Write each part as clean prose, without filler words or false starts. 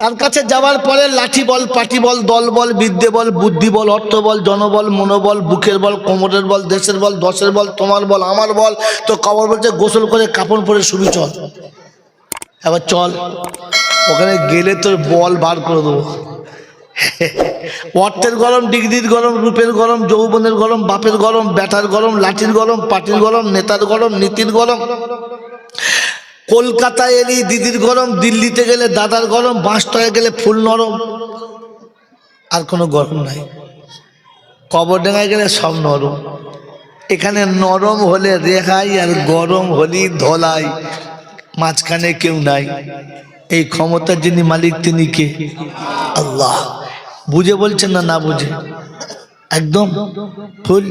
তার কাছে যাওয়ার পরে লাঠি বল, পাটি বল, দল বল, বিদ্যে বল, বুদ্ধি বল, অর্থ বল, জনবল, মনোবল, বুকের বল, কোমরের বল, দেশের বল, দশের বল, তোমার বল, আমার বল। তো কবর বলছে গোসল করে কাপড় পরে শুবি, চল এবার চল, ওখানে গেলে তোর বল বার করে দেবো। অর্থের গরম, ডিগ্রির গরম, রূপের গরম, যৌবনের গরম, বাপের গরম, ব্যাটার গরম, লাঠির গরম, পাটির গরম, নেতার গরম, নীতির গরম। কলকাতায় এলি দিদির গরম, দিল্লিতে গেলে দাদার গরম, বাঁশতলায় গেলে ফুল নরম, আর কোনো গরম নাই। কবরডাঙ্গায় গেলে সব নরম। এখানে নরম হলে রেহাই আর গরম হলি ধলাই, মাঝখানে কেউ নাই। এই ক্ষমতার যিনি মালিক তিনি কে? আল্লাহ। বুঝে বলছেন না, না বুঝে? একদম ফুল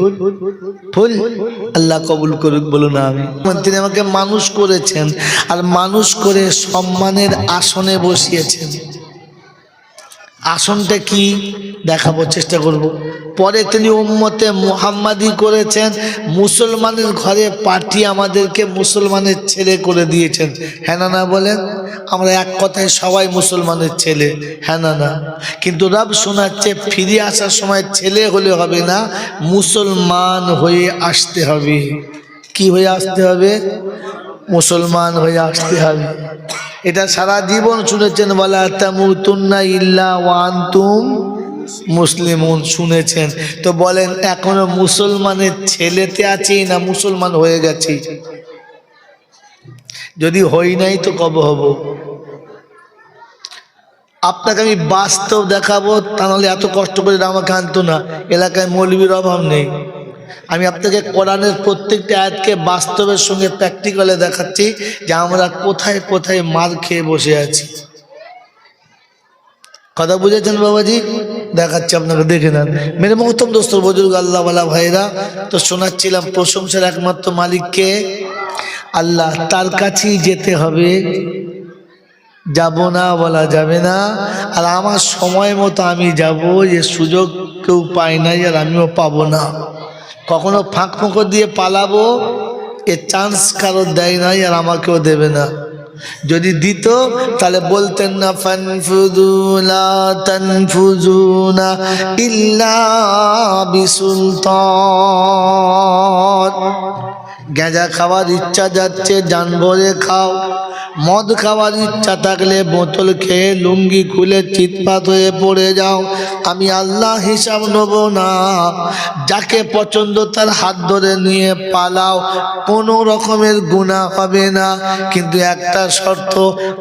ফুল। আল্লাহ কবুল করুক, বলুন আমি। তিনি আমাকে মানুষ করেছেন, আর মানুষ করে সম্মানের আসনে বসিয়েছেন। আসনটা কি দেখাবো, চেষ্টা করব। পরে তিনি উম্মতে মুহাম্মাদি করেছেন, মুসলমানের ঘরে পাঠিয়ে আমাদেরকে মুসলমানের ছেলে করে দিয়েছেন। হ্যাঁ না না বলেন? আমরা এক কথায় সবাই মুসলমানের ছেলে, হ্যাঁ না না? কিন্তু রব শোনাচ্ছে ফিরে আসার সময় ছেলে হলে হবে না, মুসলমান হয়ে আসতে হবে। কি হয়ে আসতে হবে? মুসলমান হয়ে আসতে হবে। এটা সারা জীবন শুনেছেন, ওয়ালা তামুতুন্না ইল্লা ওয়া আনতুম মুসলিমুন, শুনেছেন। তো বলেন এখনো মুসলমানের ছেলেতে আছি না মুসলমান হয়ে গেছি? যদি হই নাই তো কবে হব? আপনাকে আমি বাস্তব দেখাবো, তা নাহলে এত কষ্ট করে আমাকে আনতো না। এলাকায় মৌলবীর অভাব নেই। আমি আপনাকে কোরআনের প্রত্যেকটা আয়াতকে বাস্তবের সঙ্গে প্র্যাকটিক্যালে দেখাচ্ছি যে আমরা কোথায় কোথায় মার খেয়ে বসে আছি। কথা বুঝেছেন বাবাজি? দেখাচ্ছি আপনাকে, দেখে নেন। মেরে মহতম দোস্ত, বুজুর্গ, আল্লাহওয়ালা ভাইরা, তো শোনাচ্ছিলাম প্রশংসার একমাত্র মালিককে আল্লাহ, তার কাছেই যেতে হবে, যাব না বলা যাবে না। আর আমার সময় মতো আমি যাব, যে সুযোগ কেউ পায় নাই আর আমিও পাবো না। কখনো ফাঁক ফোঁকর দিয়ে পালাবো, এ চান্স কারো দেয় নাই আর আমাকেও দেবে না। যদি দিত তাহলে বলতেন না ফানফুযু লা তানফুযুনা ইল্লা বিসুলতান। গাঁজা খাওয়ার ইচ্ছা যাচ্ছে, জান ভরে খাও। মদ খাওয়ার ইচ্ছা থাকলে বোতল খেয়ে লুঙ্গি খুলে চিৎপাত হয়ে পড়ে যাও, আমি আল্লাহ হিসাব নেব না। যাকে পছন্দ তার হাত ধরে নিয়ে পালাও, কোনো রকমের গুনাহ হবে না। কিন্তু একটা শর্ত,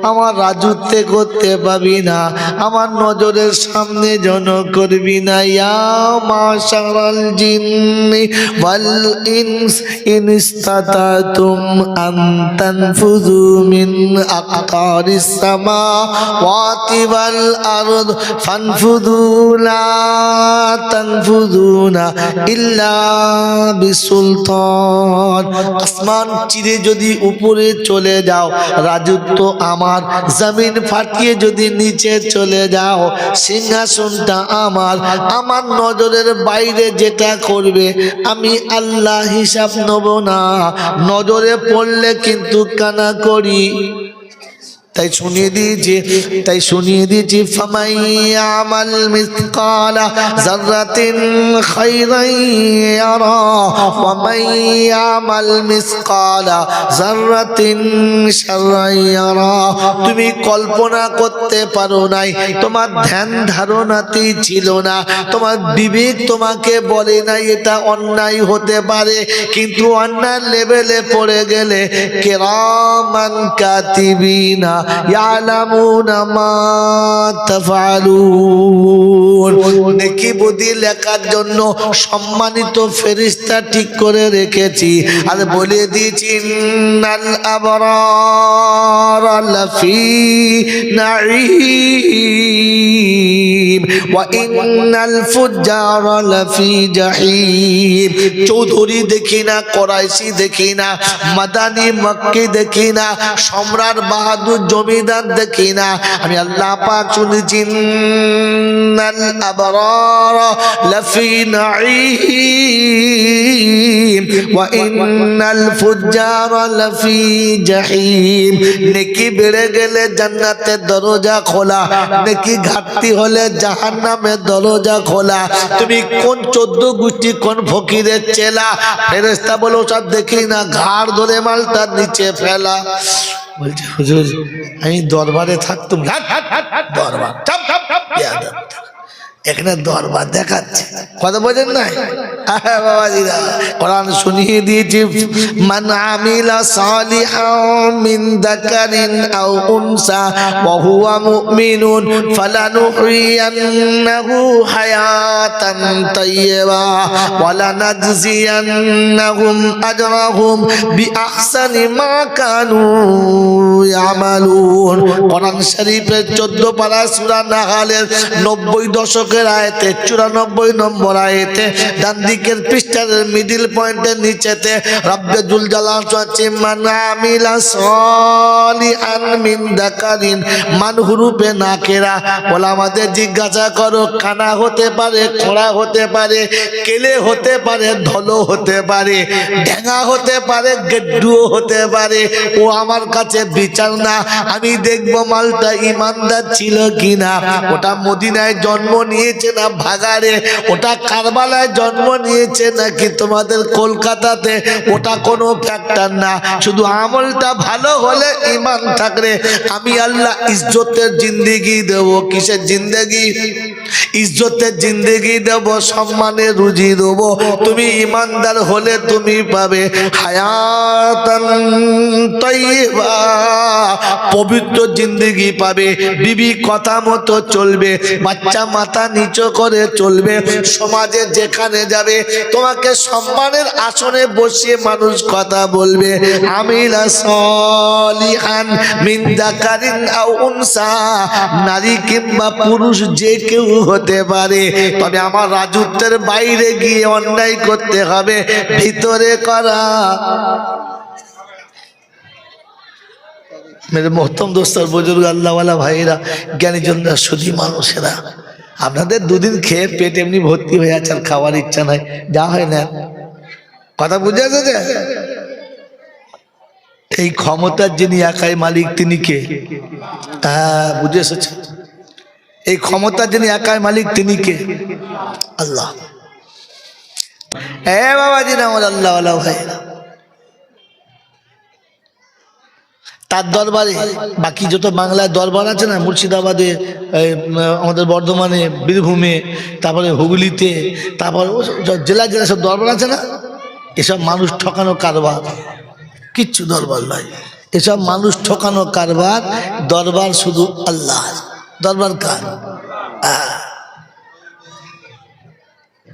আমার রাজত্বে করতে পাবি না, আমার নজরের সামনে জন করবি না। ইয়া মাশারাল জিন্নি ওয়াল ইনস ইন ইসতাতাতুম আন তানফুযু মিন আকতারিস সামাওয়াতি ওয়াল আরদ ফানফুযু লা তানফুযুনা ইল্লা বিসুলতান। আসমান চিরে যদি উপরে চলে যাও, রাজত্ব আমার। জমিন ফাটিয়ে যদি নিচে চলে যাও, সিংহাসনটা আমার। আমার নজরের বাইরে যেটা করবে আমি আল্লাহ হিসাব নেব না। নজরে পড়লে কিন্তু কানা করি। তাই শুনিয়ে দিয়েছি ফামাই আমাল মিসকালা যাররাতিন খায়রান ইয়ারা ওয়া মান আমাল মিসকালা যাররাতিন শাররান ইয়ারা। তুমি কল্পনা করতে পারো নাই, তোমার ধ্যান ধারণাতেই ছিল না, তোমার বিবেক তোমাকে বলে নাই এটা অন্যায় হতে পারে। কিন্তু অন্যায় লেভেলে পড়ে গেলে কিরামান কাতিবিনা ইয়ালামুনা মা তাফআলুন। নেকি বদি লেখার জন্য সম্মানিত ফেরেশতা ঠিক করে রেখেছি। আর বলে দিয়েছি ইন্নাল আবরার লাফি নাঈম ওয়া ইন্নাল ফুজ্জারা লাফি জাহিম। চৌধুরী দেখি না, কোরাইশি দেখি না, মাদানি মক্কি দেখি না, সম্রাট বাহাদুর জমিদার দেখি না, আমি আল্লাহ পাক শুনেছি ইন্নাল আবরারা লাফি নাঈম ওয়া ইন্নাল ফুজ্জারা লাফি জাহিম। নেকি বেড়ে গেলে জান্নাতের দরজা খোলা, নেকি ঘাটতি হলে জাহান্নামের দরজা খোলা। তুমি কোন 14 গোষ্ঠী, কোন ফকিরের চেলা? ফেরেশতা বলে সব দেখি না, ঘাড় ধরে মালটার নিচে ফেলা। বলছে হুজুর আমি দরবারে থাকতাম। দরবার এখানে দরবার দেখাচ্ছে, কথা বোঝেন না বাবাজিরা? কোরআন শুনিয়ে দিয়েছি, মান আমিলা সালিহাম মিন যাকারিন আও উনসা ওয়া হুয়া মুমিনুন ফালানুহইয়ান্নাহু হায়াতান তাইয়্যিবা ওয়া লানাজজিয়ান্নাহুম আজরাহুম বিআহসানি মা কানু ইয়ামালুন। কোরআন শরীফের 14 পারা সূরা নাহালের 90 দশকের আয়াতে 94 নম্বর আয়াতে ডান দিকের পৃষ্ঠার মিডল পয়েন্টের নিচেতে রব্বে জুল জালাল আছে মান আমিলা সালিহান মিন যাকারিন, মান হুরুফে নাকেরা। ওলামাদের জিজ্ঞাসা করো, কানা হতে পারে, খোঁড়া হতে পারে, কেলে হতে পারে, ধলো হতে পারে, ঢেঙা হতে পারে, গেড্ডুও হতে পারে। ও আমার কাছে বিচার না, আমি দেখবো মালটা ইমানদার ছিল কিনা। ওটা মদিনায় জন্ম নিয়েছে না ভাগাড়ে, ওটা কারবালায় জন্ম নিয়েছে নাকি তোমাদের কলকাতাতে, ওটা কোনো ফ্যাক্টর না। শুধু আমলটা ভালো হলে, ঈমান থাকলে আমি আল্লাহ ইজ্জতের জিন্দেগি দেব। কিসের জিন্দেগি? ইজ্জতের জিন্দেগি দেব, সম্মানের রুজি দেব। তুমি ঈমানদার হলে তুমি পাবে হায়াতান তাইয়্যিবা, পবিত্র জিন্দেগি পাবে। বিবি কথা মতো চলবে, বাচ্চা মাথা নিচু করে চলবে। সমাজে যেখানে যাবে তোমাকে সম্মানের আসনে বসিয়ে মানুষ কথা বলবে। আমিলা সালিহান মিন যাকারিন আও উনসা, নারী কিংবা পুরুষ যে কেউ হতে পারে, তবে আমার রাজত্বের বাইরে গিয়ে অন্যায় করতে হবে, ভিতরে করা। মেরে মোহতরম দোস্তার বুজুর্গ আল্লাহওয়ালা ভাইয়েরা, জ্ঞানীজনরা, সুধী মানুষেরা, আপনাদের দুদিন খেয়ে পেট এমনি ভর্তি হয়ে আছে, আর খাওয়ার ইচ্ছা নাই, যা হয় না। কথা বুঝে আসছে? এই ক্ষমতার যিনি একাই মালিক তিনি কে? হ্যাঁ, বুঝে এসেছে। এই ক্ষমতার যিনি একাই মালিক তিনি কে? আল্লাহ। এ বাবাজি না আমার আল্লাহওয়ালা ভাইয়েরা, তার দরবারে বাকি যত বাংলায় দরবার আছে না, মুর্শিদাবাদে, আমাদের বর্ধমানে, বীরভূমে, তারপরে হুগলিতে, তারপরে জেলা জেলা সব দরবার আছে না, এসব মানুষ ঠকানো কারবার, কিচ্ছু দরবার নয়। এসব মানুষ ঠকানো কারবার। দরবার শুধু আল্লাহ। দরবার কার?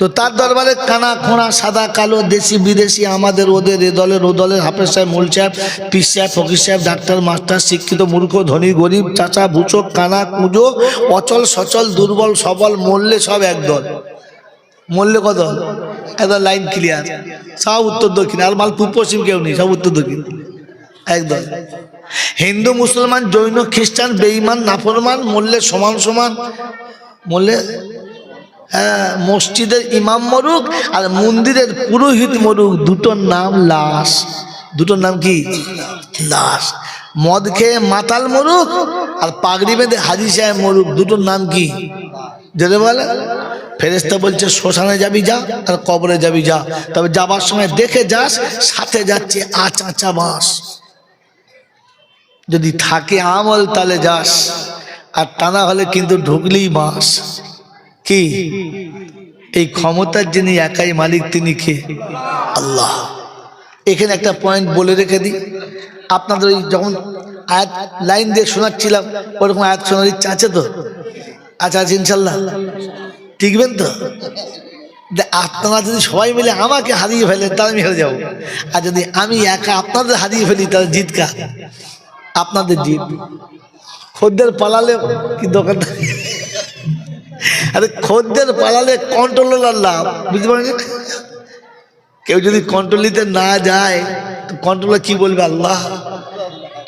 তো তার দরবারে কানা খোঁড়া, সাদা কালো, দেশি বিদেশি, আমাদের ওদের, এ দলের ও দলের, হাফেজ সাহেব, মূল সাহেব, পীর সাহেব, ফকির সাহেব, ডাক্তার, মাস্টার, শিক্ষিত, মূর্খ, ধনী, গরিব, চাচা, ভুচক, কানা, কুঁজো, অচল সচল, দুর্বল সবল, মরলে সব একদল। মরলে কত? একদম লাইন ক্লিয়ার, সব উত্তর দক্ষিণ, আর মাল পূর্ব পশ্চিম কেউ নেই, সব উত্তর দক্ষিণ একদল। হিন্দু, মুসলমান, জৈন, খ্রিস্টান, বেঈমান, নাফরমান, মরলে সমান সমান। মরলে মসজিদের ইমাম মরুক আর মন্দিরের পুরোহিত মরুক, দুটোর নাম লাশ। দুটোর নাম কি? লাশ। মদ খেয়ে মাতাল মরুক আর পাগড়ি বেঁধে হাজি সাহেব মরুক, দুটোর নাম কি? যেতে বলে ফেরেশতা বলছে শ্মশানে যাবি যা, আর কবরে যাবি যা, তবে যাবার সময় দেখে যাস সাথে যাচ্ছে আচাঁচা বাঁশ। যদি থাকে আমল তাহলে যাস, আর তা না হলে কিন্তু ঢুকলেই বাঁশ। কি? এই ক্ষমতার যিনি একাই মালিক তিনি কে? আল্লাহ। এখানে একটা পয়েন্ট বলে রেখে দিই, আপনাদের ওই যখন আয়াত লাইন দিয়ে শোনাচ্ছিলাম, ওরকম আয়াত শোনার ইচ্ছা আছে তো? আচ্ছা আচ্ছা, ইনশাল্লাহ টিকবেন তো? আপনারা যদি সবাই মিলে আমাকে হারিয়ে ফেলেন তাহলে আমি হেরে যাবো, আর যদি আমি একা আপনাদের হারিয়ে ফেলি তাহলে জিত কার? আপনাদের জিত। খদ্দের পালালে কি দোকানদার আরে খদ্দের পালালে কন্ট্রোলার লাভ, বুঝতে পারেন? কেউ যদি কন্ট্রোল নিতে না যায় তো কন্ট্রোলার কি বলবে, আল্লাহ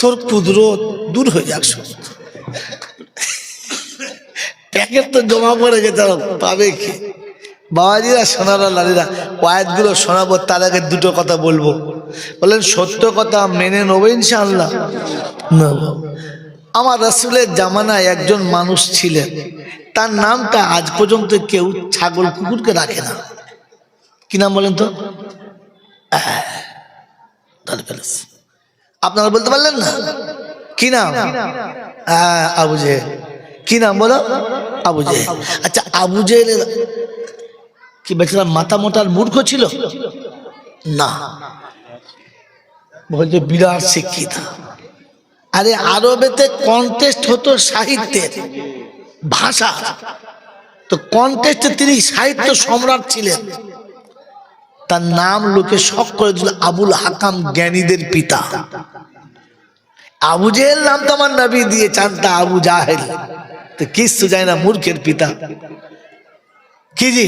তোর কুদরত দূর হয়ে যাক, প্যাকেট তো জমা পড়ে গেছে, পাবে কি? বাবাজিরা, সোনারা, লালিরা, ওয়ায়াতগুলো শোনাবো, তার আগে দুটো কথা বলবো। বলেন সত্য কথা মেনে নেবো ইনশাআল্লাহ। আমার রাসূলের জামানায় একজন মানুষ ছিলেন, তার নামটা আজ পর্যন্ত কেউ ছাগল কুকুরকে রাখে না। কি নাম বলেন তো? আপনারা বলতে পারলেন না? কি নাম? আবু জেহেল। কি নাম বলো? আবু জেহেল। আচ্ছা, আবু জেহেলের কি বেচারা মাথা মোটার মূর্খ ছিল? না, বলছে বিরাট শিক্ষিত। আরে আরবেতে কন্টেস্ট হতো সাহিত্যের, ভাষা, তো কন্টেস্টে তিনি সাহিত্য সম্রাট ছিলেন। তার নাম লোকে শখ করে দিল আবুল হাকাম, জ্ঞানীদের পিতা। আবু জেহেল নাম তো আমার নবী দিয়ে চানতা আবু জাহেল, তো কিছু যায় না, মূর্খের পিতা। কি জি?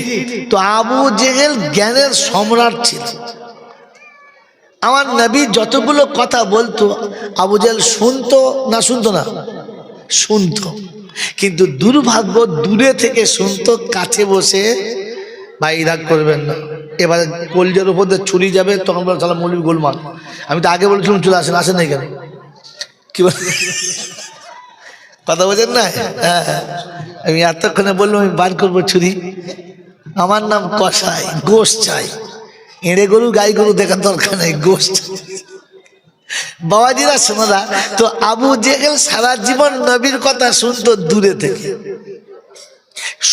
তো আবু জেহেল জ্ঞানের সম্রাট ছিল। আমার নবী যতগুলো কথা বলতো আবু জেহেল শুনতো না? শুনতো না? শুনতো, কিন্তু দুর্ভাগ্য দূরে থেকে শুনতো, কাছে বসে ভাই রাগ করবেন না, এবারে কলজের উপর দিয়ে ছুরি যাবে, তখন বলে তাহলে মৌলবী গোলমাল। আমি তো আগে বলেছিলাম চলে আসেন, আসেন নাই কেন? কি বল কথা বোঝেন না? হ্যাঁ, আমি এতক্ষণে বললাম আমি বার করবো ছুরি, আমার নাম কসাই, গোশ চাই, এড়ে গরু গাই গরু দেখার দরকার নেই, গোশ। বাবাজিরা, শোনা, তো আবু জেহেল সারা জীবন নবীর কথা শুনতো দূরে থেকে,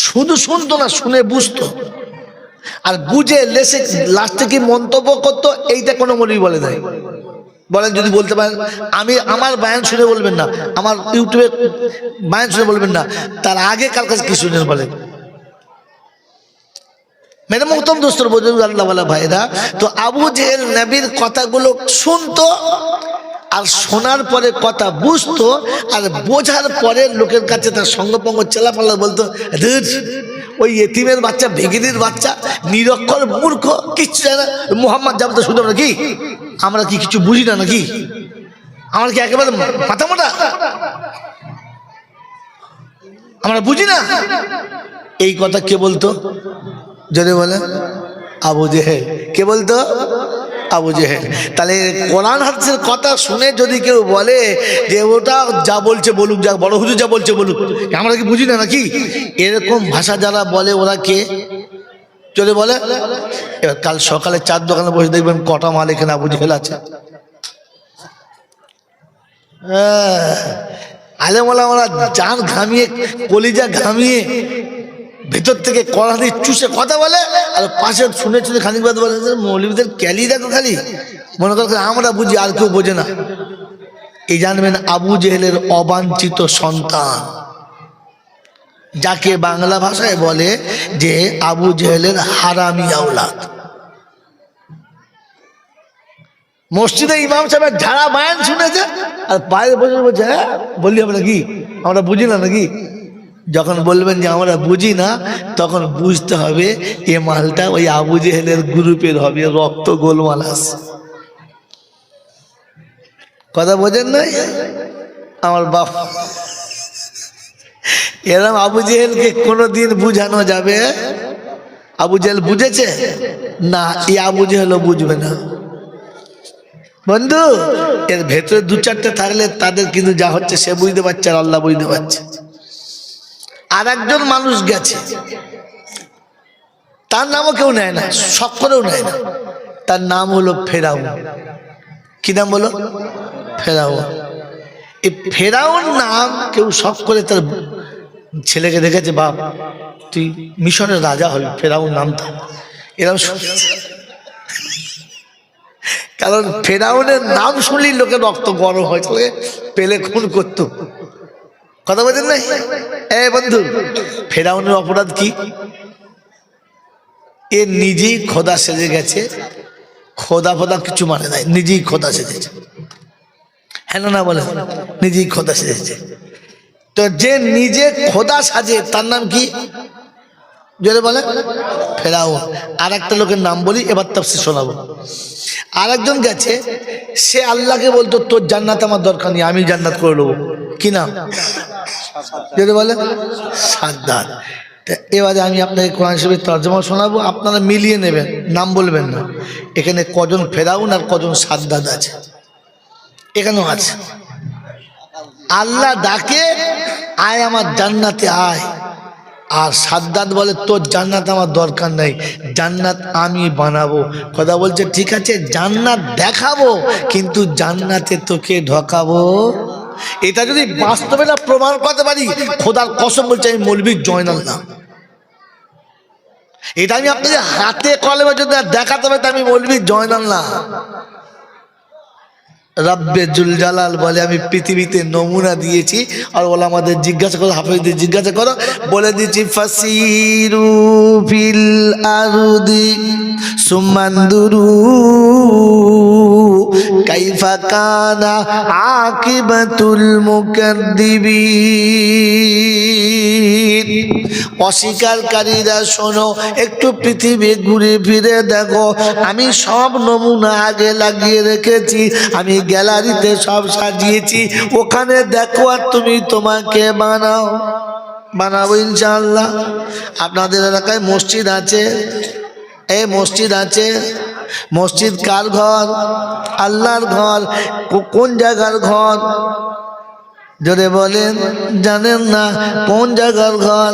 শুধু শুনতো না, শুনে বুঝতো, আর বুঝে লেসে লাস্টে কি মন্তব্য করতো এইটা কোনো মৌলবী বলে নাই। বলেন যদি বলতে পারেন, আমি আমার বায়ান শুনে বলবেন না, আমার ইউটিউবে বায়ান শুনে বলবেন না, তার আগে কার কাছে কি শুনেন বলেন? মেরে মুহতরম দোস্তর, বুজুর্গ, আল্লাহওয়ালা ভাইরা, তো আবু জেহেল নবীর কথাগুলো শুনতো, আর শোনার পরে কথা বুঝতো, আর বোঝার পরে লোকের কাছে তার সঙ্গপঙ্গ চেলাপাল্লা বলতো, ওই এতিমের বাচ্চা, ভেগিরির বাচ্চা, নিরক্ষর মূর্খ, কিচ্ছু জানে না, মুহাম্মদ যাবো তো শুধু নাকি আমরা কি কিছু বুঝি না নাকি? আমার কি একেবারে মাথা মোটা? আমরা বুঝি না? এই কথা কে বলতো? যদি বলে আবু জেহেল। কে বলতো? আবু জেহেল। তাহলে কোরআন হাদিসের কথা শুনে যদি কেউ বলে যে ওটা যা বলছে বলুক, যা বড় হুজুর যা বলছে বলুক, আমরা কি বুঝি না নাকি? এরকম ভাষা যারা বলে ওরা কে? যদি বলে, এবার কাল সকালে চার দোকানে বসে দেখবেন কটা মাল এখানে আবু জেহেল আছে। আলেমওয়ালারা জান ঘামিয়ে, কলিজা ঘামিয়ে, ভেতর থেকে কড়া দিয়ে চুষে কথা বলে, আর পাশে শুনে শুনে খানিক বাদ বলে মৌলবীদের ক্যালি দেখো, খালি মনে করে আমরা বুঝি, আর কেউ বোঝে না। এই জানবেন আবু জেহেলের অবাঞ্ছিত সন্তান, যাকে বাংলা ভাষায় বলে যে আবু জেহেলের হারামি আওলাদ। মসজিদে ইমাম সাহেব ঝাড়া বায়ান শুনেছে, আর বাইরে বসে বলছে হ্যাঁ বললি আমরা কি, আমরা বুঝি না নাকি? যখন বলবেন যে আমরা বুঝি না, তখন বুঝতে হবে এ মালটা ওই আবু জেহেলের গ্রুপের হবে, রক্ত গোলমাল আছে। কথা বোঝেন নাই? আমার বাপ এরম আবু জেহেলকে কোনোদিন বুঝানো যাবে? আবু জেহেল বুঝেছে না, এই আবু জেহেলও বুঝবে না। বন্ধু, এর ভেতরে দু চারটে থাকলে তাদের কিন্তু যা হচ্ছে সে বুঝতে পারছে, আর আল্লাহ বুঝতে পারছে। আর একজন মানুষ গেছে, তার নামও কেউ নেয় না, শখ করেও নেয় না, তার নাম হলো ফেরাউন। কি নাম বলো? ফেরাউন। এই ফেরাউন নাম কেউ শখ করে তার ছেলেকে দেখেছে, বাপ তুই মিশরের রাজা হবি, ফেরাউন নামটা এরকম। কারণ ফেরাউনের নাম শুনলেই লোকের রক্ত গরম হয়, পেলে খুন করতো। কথা বলছেন না? বন্ধু, ফেরাউনের অপরাধ কি? এ নিজেই খোদা সেজে গেছে, খোদা ফোদা কিছু মানে নাই, নিজেই খোদা সেজেছে। হ্যাঁ না বলে, নিজেই খোদা সেজেছে। তো যে নিজে খোদা সাজে তার নাম কি? জোরে বলে ফেরাউন। আর একটা লোকের নাম বলি, এবার তাফসীর শোনাবো। আর একজন গেছে, সে আল্লাহকে বলতো তোর জান্নাত আমার দরকার নেই, আমি জান্নাত করে নেবো। কি নাম? জোরে বলে সাদ্দাত। এবারে আমি আপনাকে কোরআন শরীফের তর্জমা শোনাবো, আপনারা মিলিয়ে নেবেন, নাম বলবেন না। এখানে কজন ফেরাউন আর কজন সাদ্দাত আছে এখানেও আছে। আল্লাহ ডাকে আয় আমার জান্নাতে আয়, আর সাদ্দাত বলে তোর জান্নাত আমার দরকার নাই, জান্নাত আমি বানাবো। কথা বলছে ঠিক আছে জান্নাত দেখাবো, কিন্তু জান্নাতে তোকে ঢোকাবো। এটা যদি বাস্তবে না প্রমাণ করতে পারি, খোদার কসম বলছে আমি মৌলভী জয়নাল না। এটা আমি আপনাকে হাতে কলমে যদি দেখাতে পারি, আমি মৌলভী জয়নাল না। রব্বে জুল জালাল বলে আমি পৃথিবীতে নমুনা দিয়েছি, আর ওলা আমাদের জিজ্ঞাসা করো, হাফেজদের জিজ্ঞাসা করো, বলে দিয়েছি ফাসিরু ফিল আরদি সুমানদুরু কাইফা কানা আকিবাতুল মুকাদ্দিবিন। অস্বীকারীরা শোনো, একটু পৃথিবী ঘুরে ফিরে দেখো, আমি সব নমুনা আগে লাগিয়ে রেখেছি, আমি গ্যালারিতে সব সাজিয়েছি, ওখানে দেখো আর তুমি তোমাকে বানাও। বানাবো ইনশাআল্লাহ। আপনাদের এলাকায় মসজিদ আছে, এই মসজিদ আছে, মসজিদ কার ঘর? আল্লাহর ঘর। কোন জায়গার ঘর? যদি বলেন জানেন না কোন জায়গার ঘর?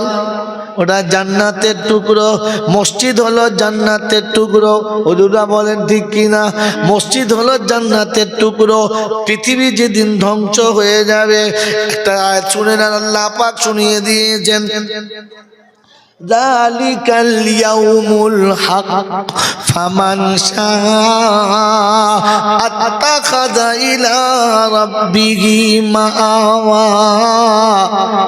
ওটা জান্নাতের টুকরো। মসজিদ হলো জান্নাতের টুকরো। হুজুররা বলেন ঠিক কিনা? মসজিদ হলো জান্নাতের টুকরো। পৃথিবী যেদিন ধ্বংস হয়ে যাবে, একটা আয়াত শুনে না, আল্লাহ পাক শুনিয়ে দিয়েছেন, যালিকাল ইয়াউমুল হক ফামান শাআ আত্তাখাযা ইলা রাব্বিহি মাআওয়া।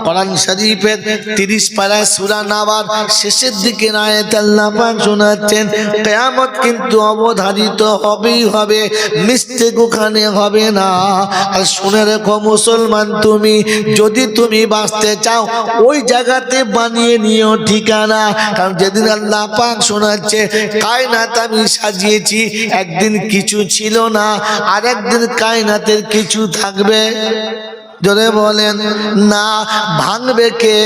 কোরআন শরীফের 30 পারা সূরা নাবার শেষের দিকে আয়াত আল্লাহ পাক শোনাচ্ছেন, কিয়ামত কিন্তু অবধারিত হবেই হবে, মিস্টেক ওখানে হবে না। আর শুনে রেখো মুসলমান, তুমি যদি তুমি বাঁচতে চাও ওই জায়গাতে বানিয়ে নিও ঠিকানা। কারণ যেদিন আল্লাহ পাক শোনাচ্ছে কায়নাত আমি সাজিয়েছি, একদিন কিছু ছিল না, আর একদিন কায়নাতের কিছু থাকবে। জোরে বলেন না। ভাঙবে কে?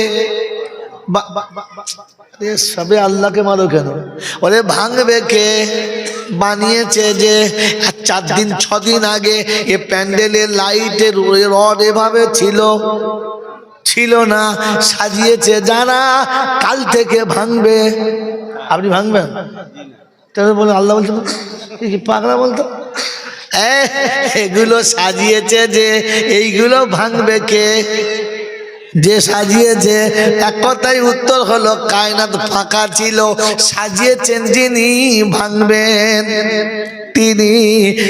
সবে আল্লাহকে মারো কেন? ওরে ভাঙবে কে? বানিয়েছে যে 4 দিন 6 দিন আগে এ প্যান্ডেলের লাইটের রড এভাবে ছিল না, সাজিয়েছে যারা, কাল থেকে ভাঙবে। আপনি ভাঙবেন? তবে বলে আল্লাহ বলতো কি পাগলা বলতো, এগুলো সাজিয়েছে যে, এইগুলো ভাঙবে কে? যে সাজিয়েছে। এক কথায় উত্তর হলো কায়নাত ফাঁকা ছিল, সাজিয়েছেন যিনি, ভাঙবেন তিনি।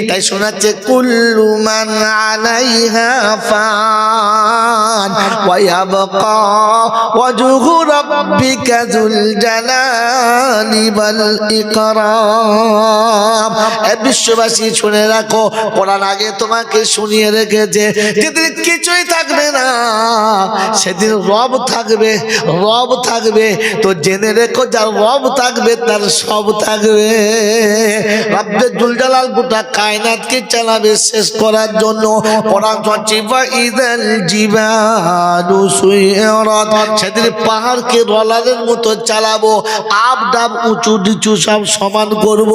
তাই শোনাচ্ছে কুল্লু মান আলাইহা ফান ওয়া ইয়াবকা ওয়াজহু রাব্বিকা যুল জালালি ওয়াল ইকরাম। এ বিশ্ববাসী শুনে রাখো, কোরআন আগে তোমাকে শুনিয়ে রেখেছে, যেদিন কিছুই থাকবে না সেদিন রব থাকবে। রব থাকবে তো জেনে রেখো, যার রব থাকবে তার সব থাকবে। রব্বে জুল জালাল গোটা কায়নাতকে চালাবে শেষ করার জন্য। কোরআন বলছে ইযাল জিবালু সুইরাত, সেদিন পাহাড়কে রলারের মতো চালাবো, আপ ডাব উঁচু নিচু সব সমান করব,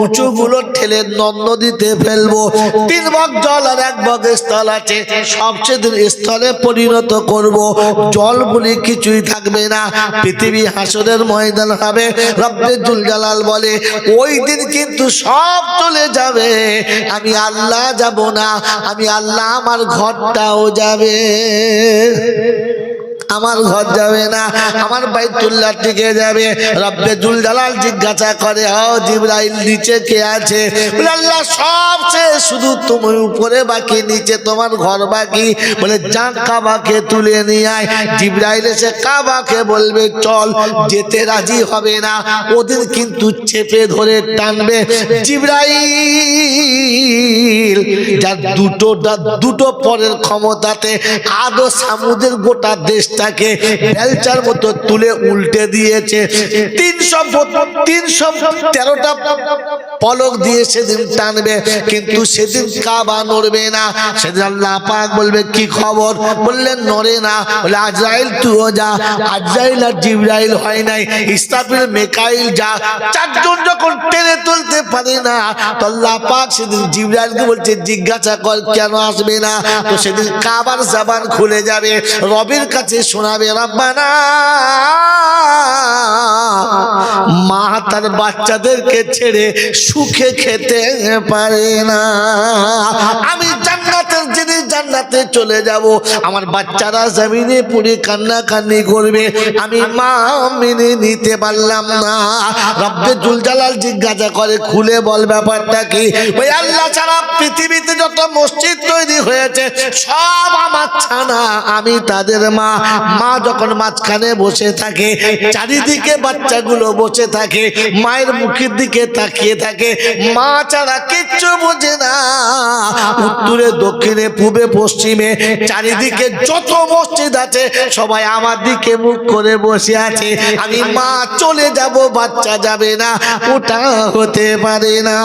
উঁচুগুলো ঠেলে নদীতে ফেলবো। 3 ভাগ জল আর 1 ভাগ স্থল আছে, সব সেদিন স্থলে পরিণত করব। জল বলে কিছুই থাকবে না, পৃথিবী হাসরের ময়দান হবে। রব্বে জুল জালাল বলে ওই দিন কিন্তু সব চলে যাবে, আমি আল্লাহ যাব না। আমি আল্লাহ আমার ঘরটাও যাবে, আমার ঘর যাবে না, আমার বাইতুল্লাহ থেকে যাবে। রব্বে জুল জালাল জিজ্ঞাসা করে, ও জিবরাইল নিচে কে আছে? বলে আল্লাহ সব শেষ, শুধু তুমি উপরে বাকি, নিচে তোমার ঘর বাকি। বলে যা কাবাকে তুলে নিয়ে আয়। জিবরাইল এসে কাবাকে বলবে চল, যেতে রাজি হবে না, ওদিন কিন্তু চেপে ধরে টানবে। জিবরাইল যার দুটো পরের ক্ষমতাতে আদো সামুদের গোটা দেশ মসজিদটাকে বেলচার মতো তুলে উল্টে দিয়েছে। 313টা পলক দিয়ে সেদিন টানবে, কিন্তু সেদিন কাবা নড়বে না। সেদিন আল্লাহ পাক বলবে কি খবর? বললেন নড়ে না। বলে আজরাইল তুইও যা। আজরাইল আর জিবরাইল হয় নাই, ইসরাফিল মিকাইল যা। চারজন যখন টেনে তুলতে পারে না, তো আল্লাহ পাক সেদিন জিবরাইলকে বলছে জিজ্ঞাসা কর কেন আসবে না। তো সেদিন কাবার জবান খুলে যাবে, রবের কাছে শোনাবে রব্বানা মা তার বাচ্চাদেরকে ছেড়ে সুখে খেতে পারে না। আমি জান্নাতের জিনিস জান্নাতে চলে যাব, আমার বাচ্চারা জমিনে পড়ে কান্নাকান্নি করবে, আমি মা মেনে নিতে পারলাম না। রব্বে জুল জালাল জিজ্ঞাসা করে খুলে বল ব্যাপারটা কি? ওই আল্লাহ ছাড়া পৃথিবীতে যত মসজিদ তৈরি হয়েছে সব আমার ছানা, আমি তাদের মা। মা যখন মাঝখানে বসে থাকে, চারিদিকে বাচ্চাগুলো বসে থাকে, মায়ের মুখের দিকে তাকিয়ে থাকে, মা ছাড়া কিচ্ছু বোঝে না। উত্তরে দক্ষিণে পূবে পশ্চিমে চারিদিকে যত মসজিদ আছে সবাই আমার দিকে মুখ করে বসে আছে, আমি মা চলে যাব বাচ্চা যাবে না, ওটা হতে পারে না।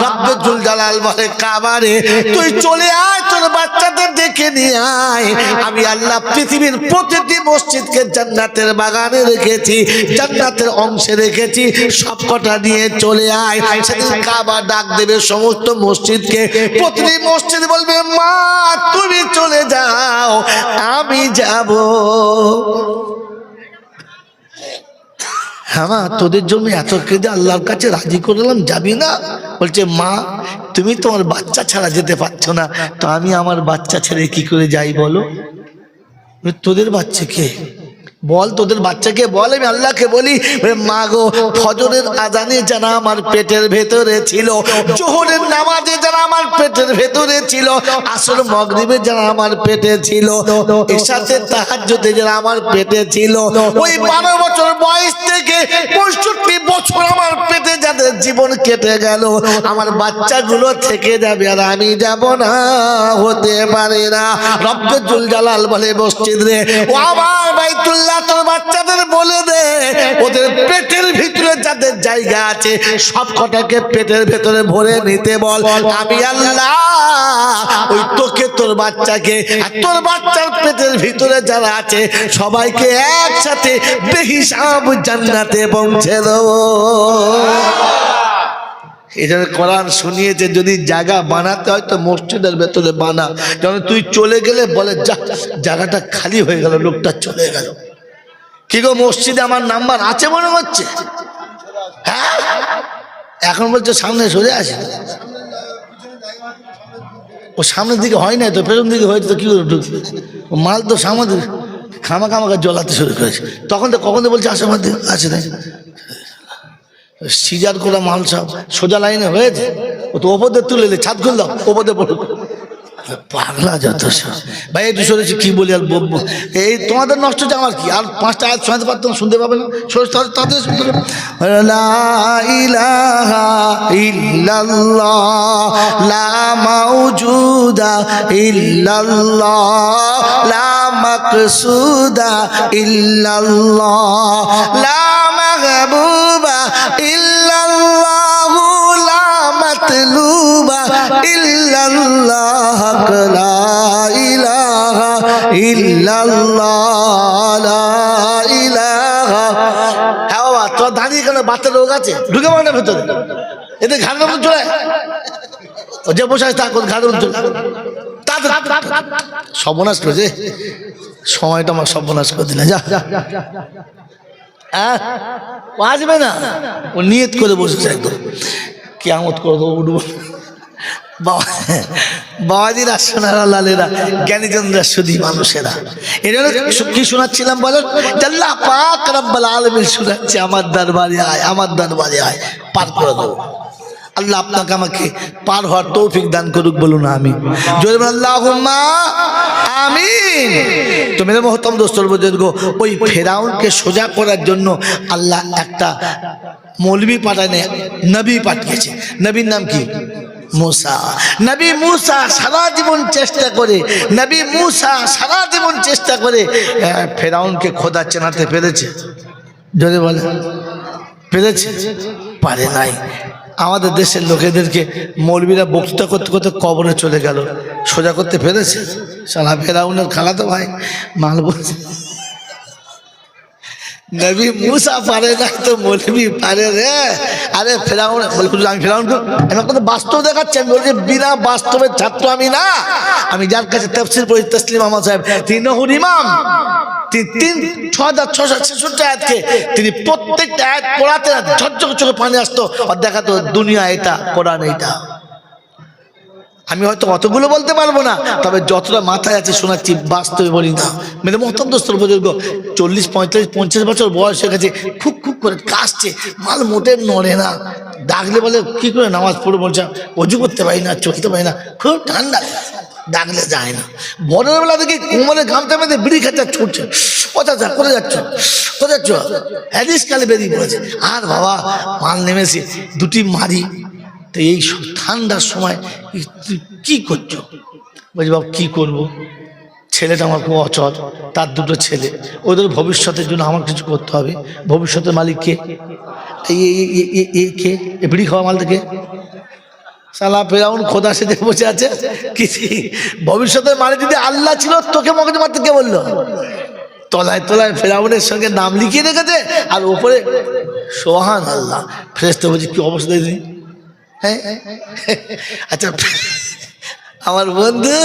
রব্বে জুল জালাল বলে কাবারে তুই চলে আয়, তোর বাচ্চাদের দেখে নিয়ে আয়। আমি আল্লাহ পৃথিবীর প্রতিটি মসজিদকে জান্নাতের বাগানে রেখেছি, জান্নাতের অংশে রেখেছি, সব কটা নিয়ে চলে আয়। সেদিন কাবা ডাক দেবে সমস্ত মসজিদকে, প্রতিটি মসজিদ বলবে মা তুমি চলে যাও, আমি যাব। হ্যাঁ তোদের জন্য এত কেঁদে আল্লাহর কাছে রাজি করলাম, যাবি না? বলছে মা তুমি তোমার বাচ্চা ছাড়া যেতে পারছো না, তো আমি আমার বাচ্চা ছেড়ে কি করে যাই বলো? তোদের বাচ্চাকে বল, তোদের বাচ্চাকে বল, আমি আল্লাহকে বলি মা গো ফজরের আজানে যারা আমার পেটের ভেতরে ছিল, জোহরের নামাজে যারা আমার পেটের ভেতরে ছিল, আসর মাগরিবে যারা আমার পেটে ছিল, ইশাতে তাহাজ্জুদে যারা আমার পেটে ছিল, ওই 12 বছর বয়স থেকে 65 বছর আমার পেটে যাদের জীবন কেটে গেল, আমার বাচ্চাগুলো থেকে যাবে আর আমি যাব না, হতে পারে না। রব্বে জুল জালাল বলে মসজিদ রে ও আমার বাইতুল্লাহ, তোর বাচ্চাদের বলে দে ওদের পেটের ভিতরে যাদের জায়গা আছে সব কটাকে পেটের ভেতরে ভরে নিতে বল। আমি আল্লাহ ওই তোকে তোর বাচ্চাকে আর তোর বাচ্চার পেটের ভিতরে যারা আছে সবাইকে একসাথে বেহিসাব জান্নাতে পৌঁছে দেবো। এটা কোরআন শুনিয়েছে, যদি জায়গা বানাতে হয় তো মসজিদের ভেতরে বানা। যখন তুই চলে গেলে বলে যা জায়গাটা খালি হয়ে গেল, লোকটা চলে গেল। কি গো মসজিদে আমার নাম্বার আছে মনে হচ্ছে? হ্যাঁ এখন বলছে সামনে সরে আসে, ও সামনের দিকে হয় না তো, পেছন দিকে হয়তো তো কি করে ঢুকবে? মাল তো সামনে খামাখামাখা জ্বলাতে শুরু করেছে, তখন তো কখন তো বলছে আসে আমার দিকে আছে না, সিজার করা মাল সব সোজা লাইনে হয়েছে, ও তো ওপরে তুলে ছাদ খুললাম ওপরে পড়ে পাগলা যত সব। ভাই একটু সরেছি কি বলি আর বলবো, এই তোমাদের নষ্ট হচ্ছে আমার কি, আর 5টা আয়াত শোনাতে পারতাম, শুনতে পাবে না, তাদের শুনতে পাবে। লা ইলাহা ইল্লাল্লাহ লা মাওজুদা ইল্লাল্লাহ লা মাকসুদা ইল্লাল্লাহ লা মাহবুবা ইল্লাল্লাহ লা মাতলুবা ইল্লাল্লাহ লা ইলাহা ইল্লাল্লাহ লা ইলাহা। হ্যাঁ বাবা তোর দাঁড়িয়ে কেন, বাচ্চার রোগ আছে, ঢুকে পড়ে না ভেতরে, এদের ঘাড়ের মধ্যে চলে ও যে বসে আছে তা ঘাড়ের মধ্যে সর্বনাশ করেছে, সময়টা আমার সর্বনাশ করে দিলে। যা ও আসবে না, ও নিয়ত করে বসেছে একদম কিয়ামত করে দেবো উঠবো। বাবাজিরা সোনারা লালেরা জ্ঞানীজনরা শুধু মানুষেরা, এটা কি শোনাচ্ছিলাম বলো, আল্লাহ পাক রব্বুল আলামিন শোনাচ্ছে আমার দরবারে আয়, আমার দরবারে আয়, পার করে দেবো। আল্লাহ আপনাকে আমাকে পার হওয়ার তৌফিক দান করুক, বলুন আমি জোরে আল্লাহুম্মা আমিন। তো মেরে মহতরম দোস্তর বুজুর্গ, ওই ফেরাউনকে সোজা করার জন্য আল্লাহ একটা মৌলবি পাঠায়, নবী পাঠিয়েছে। নবীর নাম কি? মুসা। নবী মুসা সারা জীবন চেষ্টা করে, নবী মুসা সারা জীবন চেষ্টা করে ফেরাউনকে খোদা চেনাতে পেরেছে? যদি বলে পেরেছে? পারে নাই। আমাদের দেশের লোকেদেরকে মৌলবীরা বক্তৃতা করতে করতে কবরে চলে গেল, সোজা করতে পেরেছে? সারা ফেরাউনের খালাতো ভাই মাল বলছে নবী মুসা পারে না তো মৌলবী পারে রে। আরে ফেরাউন বলে আমি ফেরাউনকে আমি কত বাস্তব দেখাচ্ছি। আমি বলছি বিনা বাস্তবের ছাত্র আমি না। আমি যার কাছে তাফসীর পড়ি তসলিম আহমদ সাহেব, তিনি নহর ইমাম, তিনি 6666 আয়াতকে তিনি প্রত্যেকটা আয়াত পড়াতে ঝরঝর চোখে পানি আসতো আর দেখাতো দুনিয়া এটা, কোরআন এইটা। আমি হয়তো অতগুলো বলতে পারবো না, তবে যতটা মাথায় আছে শোনাচ্ছি, বাস্তবে বলি না। মেরে মহতম দোস্তর বুজুর্গ 40, 45, 50 বছর বয়স হয়ে গেছে, খুব খুব করে কাশছে, মাল মোটে নড়ে না। ডাকলে বলে কি করে নামাজ পড়ে, বলছে অজু করতে পারি না, চলতে পারি না, খুব ঠান্ডা, ডাকলে যায় না। ভোরের বেলা দেখি কোমরে গামছা বেঁধে বিড়ি খাচ্ছে, ছুটছে, কোথায় যা করে যাচ্ছ, কোথায় যাচ্ছ, হ্যাডিস কালে বেরিয়ে পড়েছে। আর বাবা মাল নেমেছে, দুটি মারি। তো এই ঠান্ডার সময় কি করছো? বলছি বাবা কি করবো, ছেলেটা আমার খুব অচল, তার দুটো ছেলে, ওদের ভবিষ্যতের জন্য আমার কিছু করতে হবে। ভবিষ্যতের মালিক কে? এই কে? বিড়ি খাওয়া মাল থেকে সালা ফেরাউন খোদা সেজে বসে আছে। কিছু ভবিষ্যতের মালিক যদি আল্লাহ ছিল, তোকে মগজ মারতে কে বললো? তলায় তলায় ফেরাউনের সঙ্গে নাম লিখিয়ে রেখেছে, আর ওপরে সোহান আল্লাহ। ফেরেশতা বলছি কি অবস্থা দিদি? হ্যাঁ আচ্ছা আমার বন্ধু,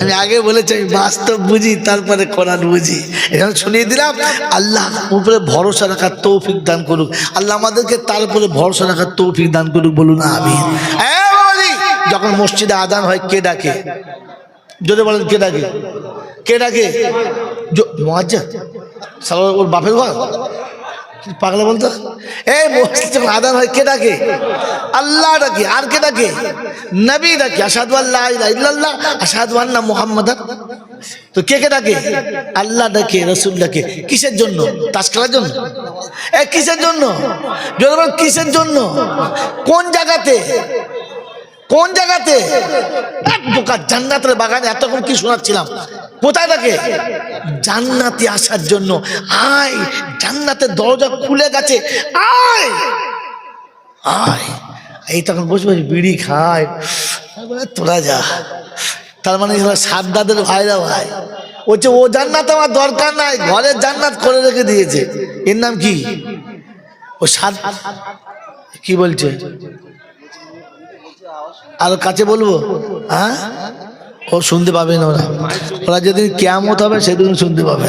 আমি আগে বলেছি আমি বাস্তব বুঝি, তারপরে কোরআন বুঝি। এখানে শুনিয়ে দিলাম। আল্লাহ উপরে ভরসা রাখার তৌফিক দান করুক। আল্লাহ আমাদেরকে তার উপরে ভরসা রাখার তৌফিক দান করুক, বলুন আমিন। যখন মসজিদে আযান হয় কে ডাকে? যদি বলেন কে ডাকে? কে ডাকে? মুয়াজ্জিন সালা ওর বাপের ঘর পাগলা বলতো। এই মসজিদ যখন আযান হয় কে ডাকে? আল্লাহ ডাকে। আর কে ডাকে? নবী ডাকে, আশহাদু আল্লা ইলাহা ইল্লাল্লাহ আশহাদু আন্না মুহাম্মাদান। তো কে কে ডাকে? আল্লাহ ডাকে, রাসূল ডাকে। কিসের জন্য? তাস খেলার জন্য? কিসের জন্য? যদি বলেন কিসের জন্য? কোন জায়গাতে? কোন জায়গাতে? এক বোকা জান্নাতের বাগানে এতক্ষণ কি শোনাচ্ছিলাম, কোথায় থাকে? জান্নাতে আসার জন্য। আয়, জান্নাতের দরজা খুলে গেছে, আয় আয়। এই তখন বসে বসে বিড়ি খায়, তোরা যা। তার মানে সাদ্দাদের ভাইরা ভাই বলছে ও জান্নাত আমার দরকার নাই, ঘরের জান্নাত করে রেখে দিয়েছে। এর নাম কি? ও সাদ কি বলছে? আরো কাছে বলবো? হ্যাঁ, ও শুনতে পাবে না। ওরা যেদিন কিয়ামত হবে সেদিন শুনতে পাবে।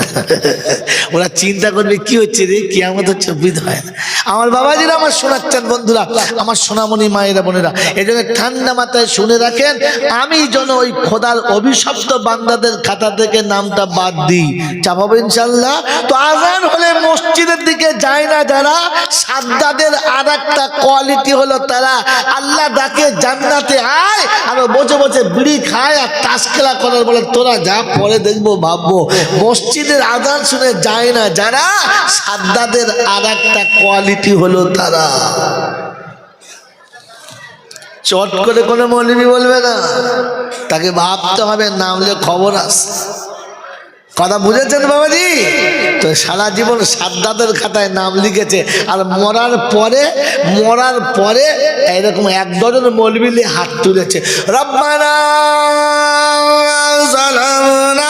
ওরা চিন্তা করবে কি হচ্ছে রে, কিয়ামত হচ্ছে, বুঝতে হয় না। আমার বাবাজিরা আমার শোনাচ্ছেন বন্ধুরা, আমার সোনামণি মায়েরা বোনেরা, এই জন্য ঠান্ডা মাথায় শুনে রাখেন। আমি যেন ওই খোদার অভিশপ্ত বান্দাদের খাতা থেকে নামটা বাদ দিই, চাপাবো ইনশাল্লাহ। তো আযান হলে মসজিদের দিকে যায় না যারা, সাদ্দাদের আর একটা কোয়ালিটি হলো তারা আল্লাহ ডাকে জান্নাতে আয়, আর বসে বসে বিড়ি খায় আর তাস খেলা করার বলে তোরা যা, পরে দেখবো ভাববো। মসজিদের আযান শুনে যায় না যারা, সাদ্দাদের আর একটা কোয়ালিটি হলো তারা। চট করে কোনো মৌলবি বলবে না, তাকে ভাবতে হবে, নামলে খবর আসে। কথা বুঝেছেন বাবাজি? তো সারা জীবন সাদ্দাদের খাতায় নাম লিখেছে, আর মরার পরে এরকম 1 ডজন মৌলবি হাত তুলেছে, রব্বানা জালামনা।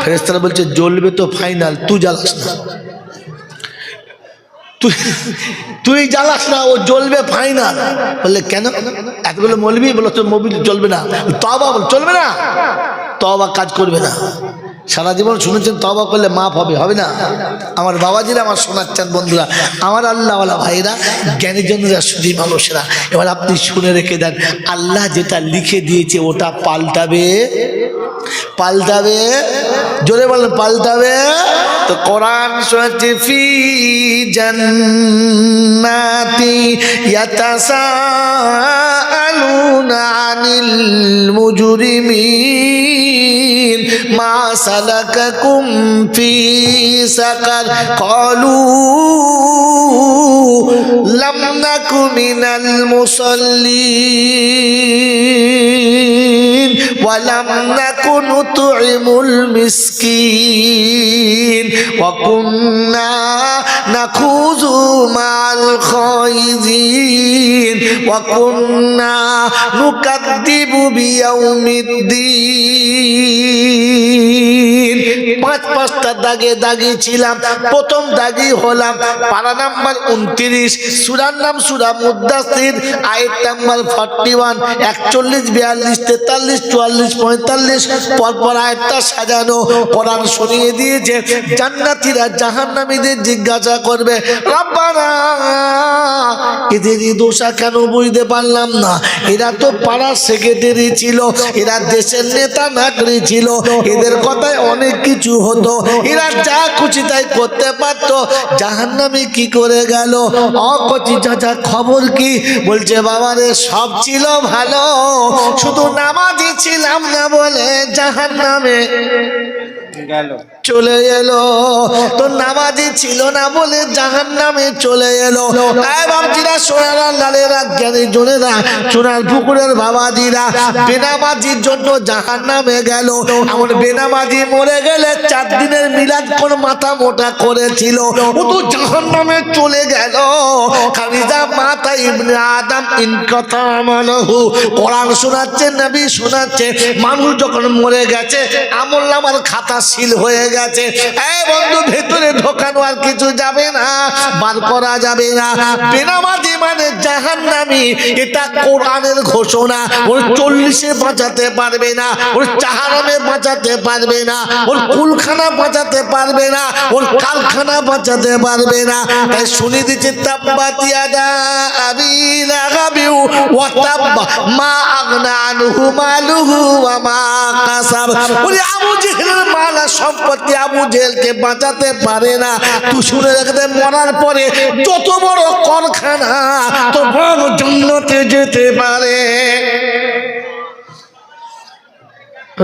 ফেরেশতারা বলছে জ্বলবে তো ফাইনাল, তুই জ্বালাস না, তুই জ্বালাস না, ও জ্বলবে ফাইনাল। বললে কেন? এতগুলো মৌলবি বলো তো মোবিল চলবে না, তওবা চলবে না, তওবা কাজ করবে না। সারা জীবন শুনেছেন তওবা করলে মাফ হবে, হবে না? আমার বাবাজিরা আমার শোনাচ্ছেন বন্ধুরা, আমার আল্লাহওয়ালা ভাইরা, জ্ঞানীজনরা, সুধী মানুষেরা, এবার আপনি শুনে রেখে দেন, আল্লাহ যেটা লিখে দিয়েছে ওটা পাল্টাবে, পাল্টাবে, জোরে বলেন পাল্টাবে। তো কোরআন শোনাচ্ছে ফি জান্নাতি ইয়াতাসাআলুনা আনিল মুজরিমিন মা সালাকাকুম ফি সাকার ক্বালু লাম নাকু মিনাল মুসাল্লিন ওয়া লাম নাকু নুতইমুল মিসকিন ওয়া কুন্না নাখুযু মাল খাইযিন ওয়া কুন্না নুকাদ্দিবু বিয়াউমিদ্দিন। পাঁচটা দাগে দাগিয়েছিলাম। প্রথম দাগি হলাম পারা নাম্বার 29, সূরার নাম সূরা মুদ্দাসসির, আয়াত নাম্বার 41, 41, 42, 43, 44, 45 পরপর আয়াতটা সাজানো। কোরআন শুনিয়ে দিয়েছে জান্নাতীরা জাহান্নামীদের জিজ্ঞাসা করবে, রব্বানা এদের দোষা কেন বুঝতে পারলাম না? এরা তো পাড়ার সেক্রেটারি ছিল, এরা দেশের নেতা নাগরিক ছিল, এদের কথায় অনেক কিছু হতো, এরা যা খুশি তাই করতে পারত, জাহান্নামে কি করে গেল? অকচি চাচা খবর কি? বলছে বাবারে সব ছিল ভালো, শুধু নামাজি ছিলাম না বলে জাহান্নামে গেল, চলে এলো। তো নামাজি ছিল না বলে জাহান্নামে চলে এলো। এই বাপজিরা, সোনারা, লালেরা, জ্ঞানী জনেরা, সোনার পুকুরের বাবাজিরা, বেনামাজির জন্য জাহান্নামে গেল। এমন বেনামাজি মরে গেলে 4 দিনের মিলাদ কোন মাথা মোটা করেছিল, ও তো জাহান্নামে চলে গেল। খালিজা মাতা ইবনে আদম ইনকাতা আমালহু, কোরআন শোনাচ্ছে, নবী শোনাচ্ছে, মানুষ যখন মরে গেছে আমলনামার খাতা সিল হয়ে গেছে। এই বন্ধু, ভেতরে ঢোকানো আর কিছু যাবে না, বার করা যাবে না। বেনামাজি মানে জাহান্নামী, এটা কোরআনের ঘোষণা। ওর 40-এ বাঁচাতে পারবে না, ওর জাহান্নামে বাঁচাতে পারবে না, ওর কুলখানা বাঁচাতে পারবে না, ওর কারখানা বাঁচাতে পারবে না। তাই শুনে দিচ্ছে তাব্বাত ইয়াদা আবি লাহাবি ওয়া তাব্বা মা আগনা আনহু মালুহু ওয়া মা কাসাব। ওরে আবু জেহেলের মাল আর সম্পত্তি আবু জেহেলকে বাঁচাতে পারে না। তুই শুনে রাখতে, মরার পরে যত বড় কারখানা তো বড় জান্নাতে যেতে পারে।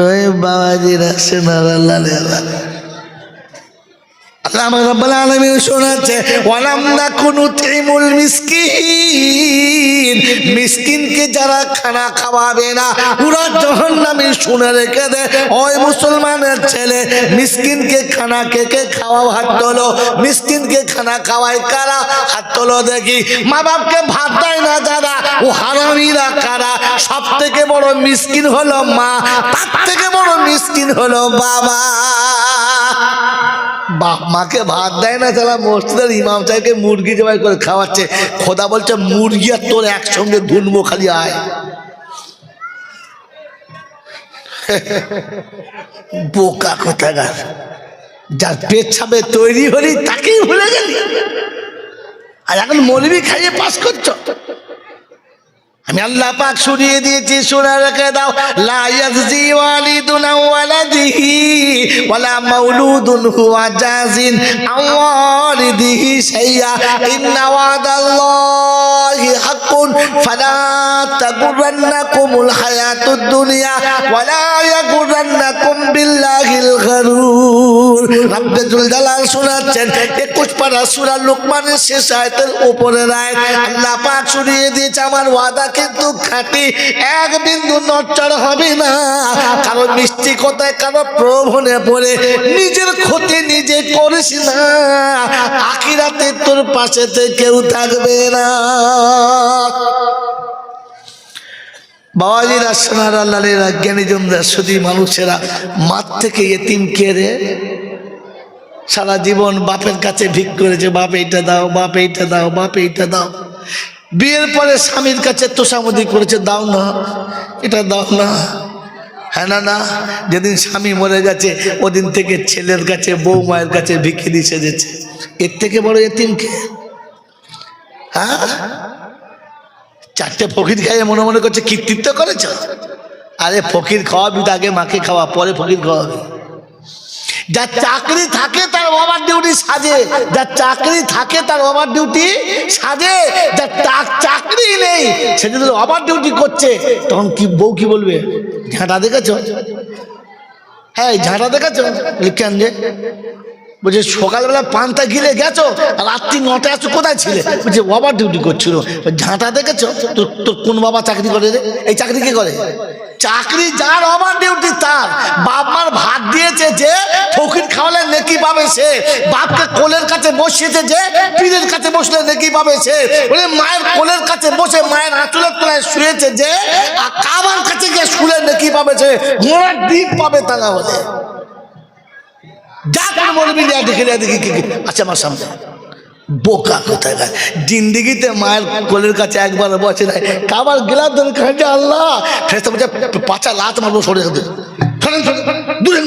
ওই বাবাজিরা, সোনারা, লালেরা, আল্লাহ রাব্বুল আলামিন শোনাচ্ছে, ওয়ালাম নাকুনু তিমুল মিসকিন, মিসকিনকে যারা খানা খাওয়াবে না পুরা জাহান্নামে। শুনে রেখে দে, ওই মুসলমানের ছেলে, মিসকিনকে খানা কে কে খাওয়াও? হাত তোলো। মিসকিনকে খানা খাওয়ায় কারা? হাত তোলো দেখি। মা বাপকে ভাত দেয় না যারা, ও হারামিরা কারা? সব থেকে বড় মিসকিন হলো মা, তার থেকে বড় মিসকিন হলো বাবা। বাপ মাকে ভাত দেয় না, যারা মসজিদের ইমাম সাহেবকে মুরগি জবাই করে খাওয়াচ্ছে। খোদা বলছে মুরগি আর তোর একসঙ্গে ধুনবো, খালি আয়। বোকা কোথাকার, যার পেট ছাপে তৈরি হলি তাকেই ভুলে গেলি, আর এখন মৌলবি খাইয়ে পাস করছো। আমি আল্লাহ পাক শুনিয়ে দিয়েছি, শোনা রেখে দাও, লা ইয়াজজি ওয়ালিদুন ওয়ালাদিহি ওয়ালা মাউলুদুন হুয়া জাজিন আওয়ালিদিহি শাইয়া ইন্না ওয়াদাল্লাহি হাক্কুন ফালা তাগুররান্নাকুমুল হায়াতুদ দুনিয়া ওয়ালা ইয়াগুররান্নাকুম বিল্লাহিল গারুর। রাব্বুল জালাল শোনাচ্ছেন 21 পারা সূরা লুকমানের শেষ আয়াতের উপরের আয়াত। আল্লাহ পাক শুনিয়ে দিয়েছে, আমার ওয়াদা কিন্তু খাঁটি, এক বিন্দু নড়চড় হবে না। কারো মিষ্টি কথায়, কারো প্রলোভনে পড়ে নিজের ক্ষতি নিজে করিস না, আখিরাতে তোর পাশেতে কেউ থাকবে না। বাবাজিরা, সোনারা, লালেরা, জ্ঞানীজনরা, শুধু মানুষেরা, মাঠ থেকে এতিম কেড়ে সারা জীবন বাপের কাছে ভিক করেছে, বাপ এইটা দাও, বাপ এইটা দাও, বাপ এইটা দাও। বিয়ের পরে স্বামীর কাছে তোষামোদি করেছে, দাও না, এটা দাও না। হ্যাঁ না না, যেদিন স্বামী মরে গেছে ওদিন থেকে ছেলের কাছে, বউ মায়ের কাছে ভিখিরি সেজেছে। এর থেকে বড় এতিমকে? হ্যাঁ, 4টে ফকির খাইয়ে মনে মনে করছে কৃতিত্ব করেছ। আরে ফকির খাওয়াবি তো, আগে মাকে খাওয়া, পরে ফকির খাওয়াবি। যার চাকরি থাকে তার ওভার ডিউটি সাজে, যার চাকরি থাকে তার ওভার ডিউটি সাজে। যার চাকরি নেই সে যদি ওভার ডিউটি করছে, তখন কি বউ কি বলবে? ঝাঁটা দেখেছ? হ্যাঁ, ঝাঁটা দেখেছ? কেন যে বলছে সকালবেলা পান্তা গিলে গেছো আর রাত্রি 9টায় আসছো, কোথায় ছিলে? বলছে ওভার ডিউটি করছিল। ঝাঁটা দেখেছো? তোর তোর কোন বাবা চাকরি করে রে? এই চাকরি কে করে? চাকরি যার ওভার ডিউটি তার। বাপ মার ভাত দিয়েছে যে, ফকির খাওয়ালে নেকি পাবে সে। বাপকে কোলের কাছে বসিয়েছে যে, পীরের কাছে বসলে নেকি পাবে সে। বলে মায়ের কোলের কাছে বসে মায়ের আঁচলের তলায় শুয়েছে যে, আর কাবার কাছে গিয়ে শুলে নেকি পাবে সে। ঘোড়ার ডিম পাবে তা না হলে যা করে বলবি দেখে দেখি আচ্ছা আমার সামনে বোকা কোথায় গাছ। জিন্দিগিতে মায়ের কোলের কাছে একবার বসে নাই, কাবার গেলাম ধরে খাইছে আল্লাহ ফেরেশতা বলছে পাছা লাত মারবো, সরে দূরে।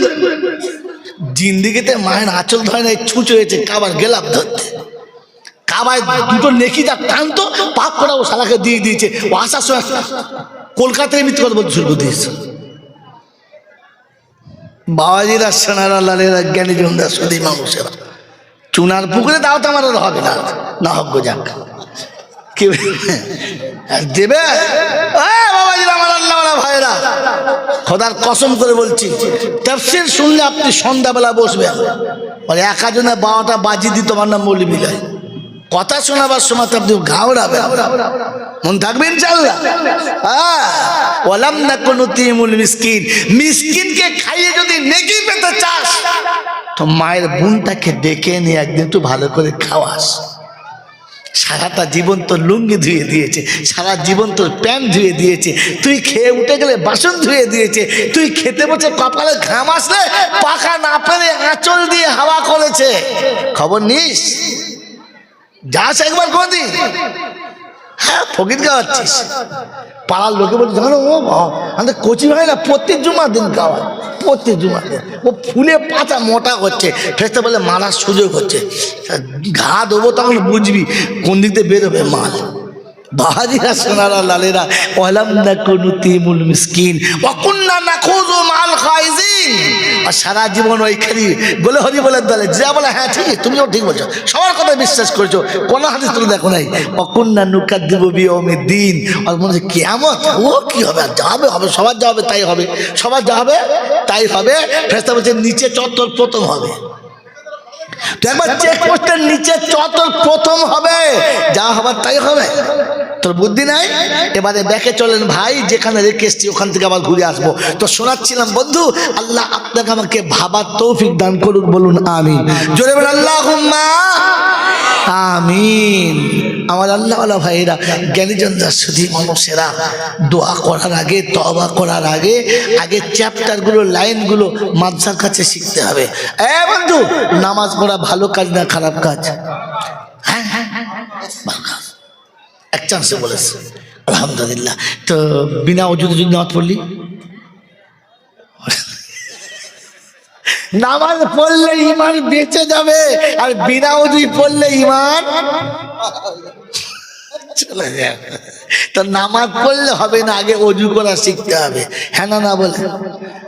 জিন্দিগিতে মায়ের আঁচল ধরে নাই, ছুঁচো হয়েছে কাবার গেলাম ধরতে। কাবায় দুটো নেকি যা টানতো পাপ করা ও শালাকে দিয়ে দিয়েছে। ও আসার সময় কলকাতায় মৃত্যু কথা বলতে শুরু করে দিয়েছে। বাবাজিরা সোনারা লালেরা জ্ঞানী জনরা সুদী মানুষেরা চুনার পুকুরে দাও তো আমার হবে না, না হোক যাক কি দেবে বাবাজিরা আমার আল্লাহওয়ালা ভাইরা। খোদার কসম করে বলছি, তাফসীর শুনলে আপনি সন্ধ্যাবেলা বসবেন, মানে একাজনে 12টা বাজি দিত আমার নাম মৌলভী গায়। কথা শোনাবার সময় তো আপনি ঘাওড়াবে, মন থাকবে ইনশাআল্লাহ। ওয়ালাম নাকুন নুতিমুল মিসকিন, মিসকিনকে খাইয়ে যদি নেকি পেতে চাস তো মায়ের বোনটাকে ডেকে নিয়ে একদিন একটু ভালো করে খাওয়াস। সারাটা জীবন তোর লুঙ্গি ধুয়ে দিয়েছে, সারা জীবন তোর প্যান্ট ধুয়ে দিয়েছে, তুই খেয়ে উঠে গেলে বাসন ধুয়ে দিয়েছে, তুই খেতে বসে কপালে ঘাম আসলে পাকা না পেরে আঁচল দিয়ে হাওয়া করেছে। খবর নিস? যাস একবার কোনদিন? হ্যাঁ ফকির খাওয়াচ্ছিস। পাড়ার লোকে বলছে জানো ও আমাদের কচি হয় না, প্রত্যেক জুমার দিন খাওয়ায়, প্রত্যেক জুমার দিন। ও ফুলে পাতা মোটা হচ্ছে, ফেরতে বলে মারার সুযোগ হচ্ছে। ঘা দেবো তখন বুঝবি কোন দিক দিয়ে বেরোবে মাল। বাহাজিরা সোনারা লালেরা, ওয়ালাম নাকুন নুতিমুল মিসকিন ওয়া কুন্না নাখুযু মাল খাইজিন। আর সারা জীবন ওইখানে বলে হরি বলে দলে যা বলে হ্যাঁ ঠিক, তুমিও ঠিক বলছো, সবার কথা বিশ্বাস করছো, কোন হাদিস তুমি দেখো নাই। ওয়া কুন্না নুকাদ্দিবু বিয়াউমিদ্দিন, আর মনে হচ্ছে কিয়ামত ও কি হবে, আর যাবে হবে, সবার যাবে তাই হবে, সবার যাবে তাই হবে। ফেরেশতা বলছে নিচে চত্বর প্রথম হবে। তো একবার চেকপোস্টের নিচে চত্বর প্রথম হবে, যা হবার তাই হবে। তোর বুদ্ধি নাই? এবারে ব্যাকে চলেন ভাই, যেখানে রেখে এসছি ওখান থেকে আবার ঘুরে আসবো। তো শোনাচ্ছিলাম বন্ধু, আল্লাহ আপনাকে আমাকে ভাবার তৌফিক দান করুন, বলুন আমিন। জোরে বলেন আল্লাহুম্মা আমিন। আমার আল্লাহওয়ালা ভাইরা, জ্ঞানীজনরা সুধী মানুষেরা, দোয়া করার আগে, তওবা করার আগে, আগে চ্যাপ্টারগুলো লাইনগুলো মাদ্রাসার কাছে শিখতে হবে। বন্ধু, নামাজ পড়া ভালো কাজ না খারাপ কাজ? হ্যাঁ হ্যাঁ ভালো কাজ। এক চান্সে বলেছে আলহামদুলিল্লাহ। তো বিনা অজুতে যদি নামাজ পড়লি, নামাজ পড়লে ইমান বেঁচে যাবে, আর বিনা অজুই পড়লে ইমান চলে যাবে। তো নামাজ পড়লে হবে না, আগে অজু করা শিখতে হবে। হ্যাঁ না না বলে?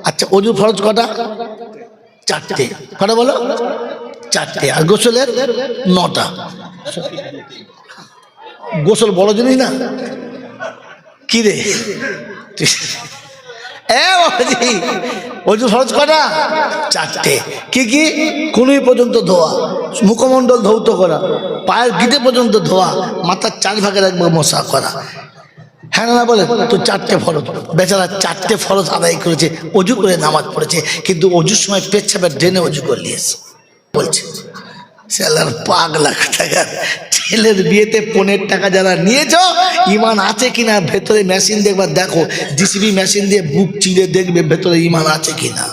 আচ্ছা অজু ফরজ কটা? 4টে। কটা বলো? 4টে। আর গোসলের 9টা। গোসল বড় জিনিস না কি রে? অজু ফরজ কটা? 4টে। কি কি? কুনুই পর্যন্ত ধোয়া, মুখমণ্ডল ধৌত করা, পায়ের গিটে পর্যন্ত ধোয়া, মাথার 4 ভাগের 1 ভাগ মশা করা। হ্যাঁ না বলে? তো 4টে ফরজ। বেচারা 4টে ফরজ আদায় করেছে, অজু করে নামাজ পড়েছে, কিন্তু অজুর সময় পেচ্ছাপের ড্রেনে অজু করে নিয়েছে। বলছে সেলার পাগলা টাকা, ছেলের বিয়েতে 15 টাকা যারা নিয়েছ, ইমান আছে কিনা ভেতরে মেশিন দেখবার দেখো, জিসিবি মেশিন দিয়ে বুক চিরে দেখবে ভেতরে ইমান আছে কিনা।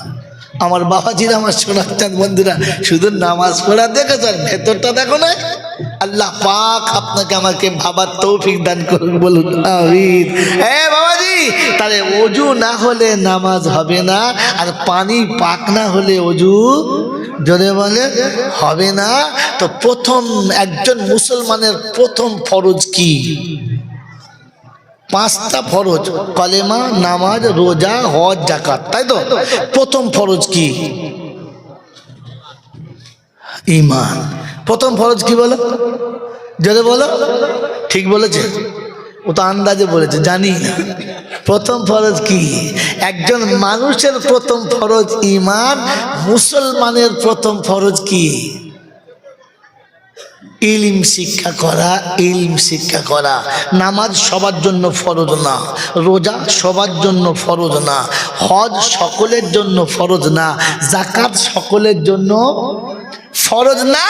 আমার বাবাজিরা, আমার সোনার বন্ধুরা, শুধু নামাজ পড়া দেখেছ, ভেতরটা দেখো না। আল্লাহ পাক আপনাকে আমাকে ভাবার তৌফিক দান করুন, বলুন আমিন। বাবাজি, তাহলে অজু না হলে নামাজ হবে না, আর পানি পাক না হলে অজু জোরে বলে হবে না। তো প্রথম একজন মুসলমানের প্রথম ফরজ কি? 5টা ফরজ, কলেমা, নামাজ, রোজা, হজ, যাকাত, তাই তো? প্রথম ফরজ কি? ঈমান। প্রথম ফরজ কি বলো? জোরে বলো। ঠিক বলেছে? ও তো আন্দাজে বলেছে, জানি না। প্রথম ফরজ কি? একজন মানুষের প্রথম ফরজ ঈমান, মুসলমানের প্রথম ফরজ কি? ইলম শিক্ষা করা, ইলম শিক্ষা করা। নামাজ সবার জন্য ফরজ না, রোজা সবার জন্য ফরজ না, হজ সকলের জন্য ফরজ না, যাকাত সকলের জন্য ফরজ না,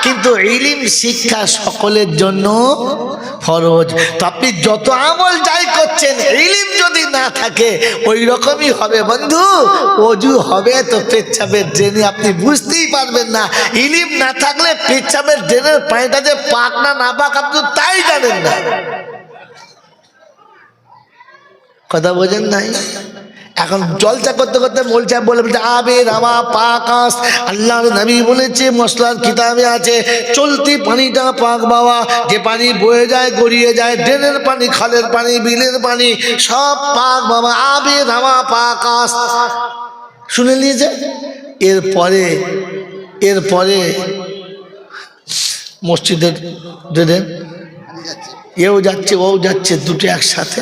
কিন্তু ইলম শিক্ষা সকলের জন্য ফরজ। তো আপনি যত আমল যাই করছেন, ইলম যদি না থাকে ওই রকমই হবে বন্ধু। ওযু হবে তো পেচ্ছাপের ড্রেনে, আপনি বুঝতেই পারবেন না। ইলম না থাকলে পেচ্ছাপের ড্রেনের পানিটা যে পাক না না পাক আপনি তাই জানেন না। কথা বোঝেন নাই? এখন জলসা করতে করতে মোল সাহেব বলে আবে রামা পাকাস, আল্লাহর নবী বলেছে, মশলার কিতাবে আছে, চলতি পানিটা পাক বাবা। যে পানি বয়ে যায়, গড়িয়ে যায়, ড্রেনের পানি, খালের পানি, বিলের পানি, সব পাক বাবা। আবে রামা পাকাস, শুনে নিয়েছে। এরপরে মসজিদের ড্রেনে এও যাচ্ছে ও যাচ্ছে, দুটো একসাথে।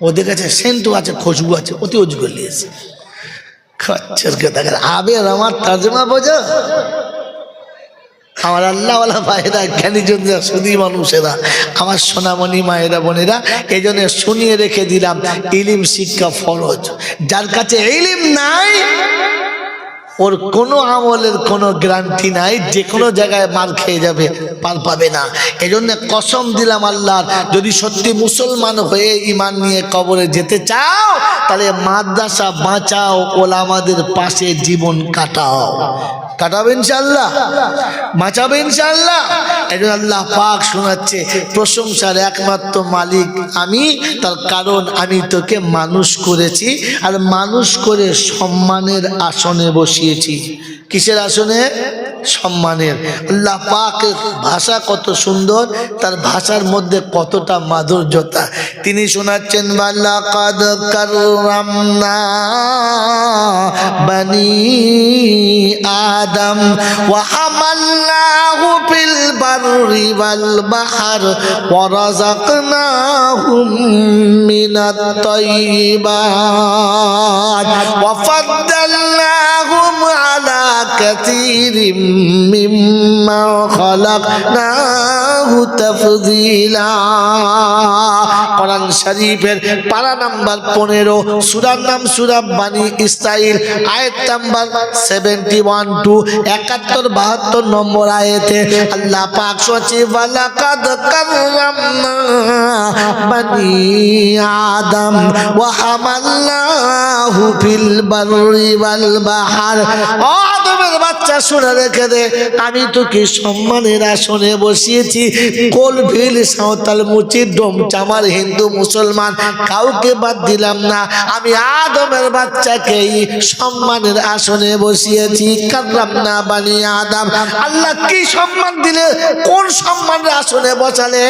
ওদের কাছে সেন্টু আছে, খুশবু আছে, ওতে উজু করে নিয়েছে। আবে আমার তর্জমা বোঝো আমার আল্লাহওয়ালা ভাইয়েরা, জ্ঞানী জনরা, সুধী মানুষেরা, আমার সোনামণি মায়েরা বোনেরা, এই জন্য শুনিয়ে রেখে দিলাম, ইলম শিক্ষা ফরজ। যার কাছে ইলম নাই ওর কোনো আমলের কোনো গ্যারান্টি নাই, যে কোনো জায়গায় মার খেয়ে যাবে, পার পাবে না। এই জন্য কসম দিলাম আল্লাহর, যদি সত্যি মুসলমান হয়ে ঈমান নিয়ে কবরে যেতে চাও, তাহলে মাদ্রাসা বাঁচাও, ওলামাদের পাশে জীবন কাটাও। কাটাবে ইনশাআল্লাহ, বাঁচাবে ইনশাআল্লাহ। এই জন্য আল্লাহ পাক শোনাচ্ছে, প্রশংসার একমাত্র মালিক আমি, তার কারণ আমি তোকে মানুষ করেছি, আর মানুষ করে সম্মানের আসনে বসিয়েছি। কিসের আসনে? সম্মানের। আল্লাহ পাকের ভাষা কত সুন্দর, তার ভাষার মধ্যে কতটা মাধুর্যতা। তিনি শোনাচ্ছেন, ওয়ালাকাদ কাররামনা বানি আদম ওয়া হামালনাহু ফিল বাররি ওয়াল বাহর ওয়া রাযাকনাহুম মিনাত তাইয়্যিবাত ওয়া ফাদ্দালনাহুম আলা কাসীরিম মিম্মা খালাকনাহু তাফদীলা। কোরআন শরীফের পারা নাম্বার 15, সূরার নাম সূরা বানি ইসরাইল, আয়াত নাম্বার 71 টু 71 72 নম্বর আয়াতে আল্লাহ পাক বলছে, ওয়ালাকাদ কাররামনা বানি আদম ওয়া হামালনাহু ফিল বাররি ওয়াল বাহর। ও আদমের বাচ্চা, শুনে রেখে দে, আমি তোকে সম্মানের আসনে বসিয়েছি। কোল ভিল সাঁওতাল মুচি ডোম চামার হিন্দু মুসলমান কাউকে বাদ দিলাম না, আমি আদমের বাচ্চাকে সম্মানের আসনে বসিয়েছি। কাররামনা বানি আদম। আল্লাহ কি সম্মান দিলে, কোন সম্মানের আসনে বসালে?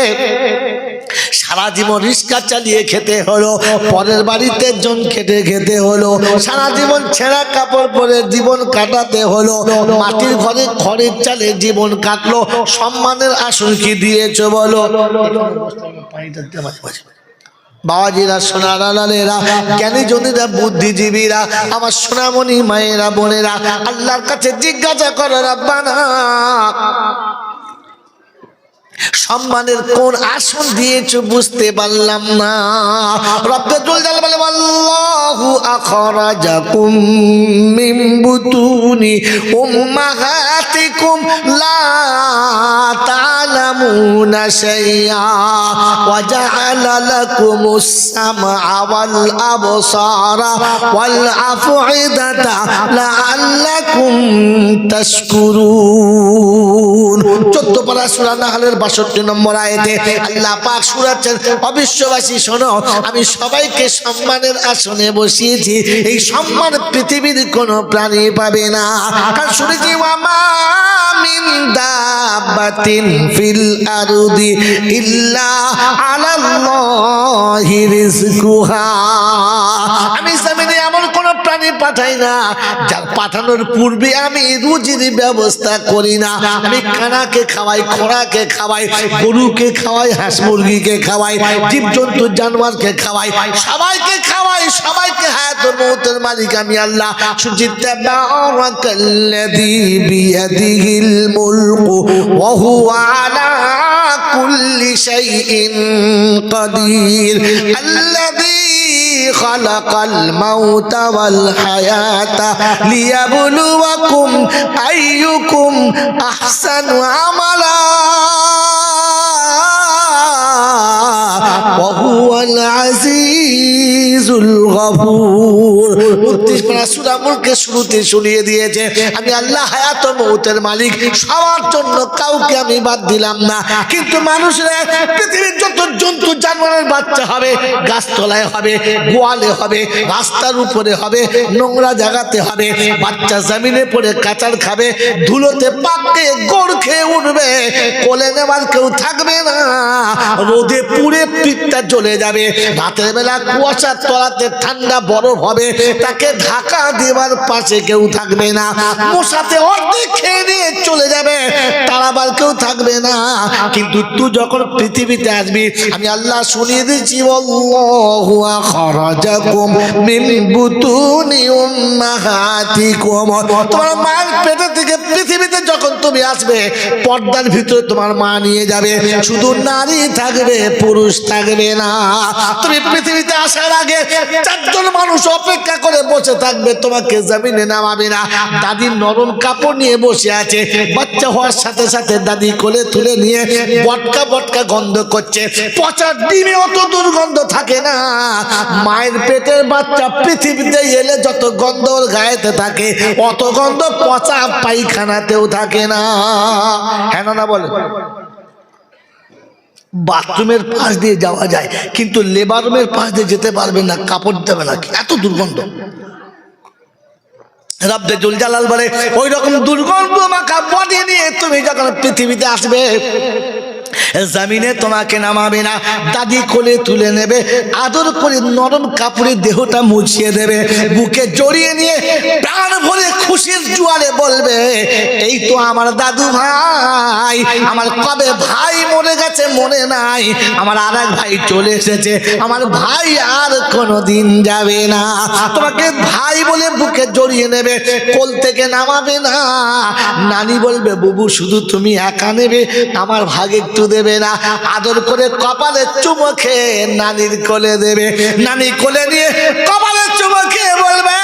সারা জীবন রিক্সা চালিয়ে খেতে হলো, পরের বাড়িতে জন খেটে খেতে হলো, সারা জীবন ছেঁড়া কাপড় পরে জীবন কাটাতে হলো, মাটির ঘরে খড়ের চালে জীবন কাটলো। সম্মানের আসন কি দিয়েছো বলো? বাবাজিরা, সোনারালেরা, জ্ঞানী জনীরা, বুদ্ধিজীবীরা, আমার সোনামণি মায়েরা বোনেরা, আল্লাহর কাছে জিজ্ঞাসা করো, রাব্বানা সম্মানের কোন আসন দিয়েছো বুঝতে পারলাম না। রব্বুল জালাল বলে, আল্লাহু আখরাজাকুম মিন বুতুনি উম্মাহাতিকুম লা তা'লামুনা শাইআ ওয়া জাআলা লাকুমুস সামআ ওয়াল আবসারা ওয়াল আফইদাতা লাআল্লাকুম তাশকুরুন। 14 পারা সূরা নাহলের 62 নম্বর আয়াতে আল্লাহ পাক শোনাচ্ছেন, অবিশ্ববাসী শোনো, আমি সবাইকে সম্মানের আসনে বসিয়েছি। এই সম্মান পৃথিবীর কোনো প্রাণী পাবে না। কারণ শুনেছি, ওয়ামা মিন দাব্বাতিন ফিল আরদি ইল্লা আলাল্লাহি রিজকুহা। আমি জমিনে এমন কোন প্রাণী পাঠাই পাঠাই না, যার পাঠানোর পূর্বে আমি রুজির ব্যবস্থা করি না। আমি কানাকে খাওয়াই, খোঁড়াকে খাওয়াই, গরুকে খাওয়াই, হাঁস মুরগিকে খাওয়াই, জীবজন্তু জানোয়ারকে খাওয়াই, সবাইকে খাওয়াই, সবাইকে হায়াত ও মৌতের মালিক আমি আল্লাহ। শুনছি তাবারাকাল্লাযী বিয়াদিহিল মুলকু ওয়া হুয়া আলা কুল্লি শাইইন কাদির আল্লাযী খালাকাল মাউতা ওয়াল হায়াতা লিয়াবলুয়াকুম আইয়ুকুম আহসানু আমালা ওয়া হুয়াল আজিজুল গফুর। ৩৯ পারা সূরা মুলকের শুরুতে শুনিয়ে দিয়েছে আমি আল্লাহ হায়াত ও মৌতের মালিক। সবার জন্য কাউকে আমি বাদ দিলাম না। কিন্তু মানুষরা পৃথিবীর যত জন্তু জানোয়ারের বাচ্চা হবে, গাছতলায় হবে, গোয়ালে হবে, রাস্তার উপরে হবে, নোংরা জায়গাতে হবে, বাচ্চা জমিনে পড়ে কাঁচার খাবে, ধুলোতে পাকে গোড় খেয়ে উঠবে, কোলে নেওয়ার কেউ থাকবে না, রোদে পুড়ে পিঠটা জ্বলে যাবে, রাতের বেলা কুয়াশার তলাতে ঠান্ডা বরফ হবে, তাকে ঢাকা দেওয়ার পাশে কেউ থাকবে না, মশাতে অর্ধেক খেয়ে নিয়ে চলে যাবে, তারাবার কেউ থাকবে না। কিন্তু তুই যখন পৃথিবীতে আসবি আমি আল্লাহ শুনিয়ে দিচ্ছি আল্লাহু আখরাজাকুম মিন বুতুনি উম্মাহাতিকুম। তোমার মায়ের পেট থেকে পৃথিবীতে যখন তুমি আসবে পর্দার ভিতরে তোমার মা নিয়ে যাবে, শুধু নারী থাকবে, পুরুষ থাকবে না। তুমি পৃথিবীতে আসার আগে 4 জন মানুষ অপেক্ষা করে বসে থাকবে, তোমাকে জমিনে নামাবে না। দাদি নরম কাপড় নিয়ে বসে আছে, বাচ্চা হওয়ার সাথে সাথে দাদি কোলে তুলে নিয়ে বটকা বটকা গন্ধ করছে, পচা ডিমে অত দুর্গন্ধ থাকে না। মায়ের পেটের বাচ্চা পৃথিবীতে এলে যত গন্ধ ওর গায়েতে থাকে অত গন্ধ পচা পায়খানাতেও থাকে না। হ্যাঁ না বলে বাথরুমের পাশ দিয়ে যাওয়া যায় কিন্তু লেবার রুমের পাশ দিয়ে যেতে পারবে না, কাপড় দেবে না, এত দুর্গন্ধ। রব্বে জুল জালাল বলে ওই রকম দুর্গন্ধ মাখা বডি নিয়ে তুমি যখন পৃথিবীতে আসবে জমিনে তোমাকে নামাবে না, দাদি কোলে তুলে নেবে, আদর করে নরম কাপড়ে দেহটা মুছিয়ে দেবে, বুকে জড়িয়ে নিয়ে প্রাণ ভরে খুশির জোয়ারে বলবে এই তো আমার দাদু ভাই, আমার কবে ভাই মরে গেছে মনে নাই, আমার আরেক ভাই চলে এসেছে, আমার ভাই আর কোনোদিন যাবে না। তোমাকে ভাই বলে বুকে জড়িয়ে নেবে, কোল থেকে নামাবে না। নানি বলবে বুবু শুধু তুমি একা নেবে, আমার ভাগ একটু দেবে না। আদর করে কপালে চুমো খেয়ে নানির কোলে দেবে, নানি কোলে নিয়ে কপালে চুমো খেয়ে বলবে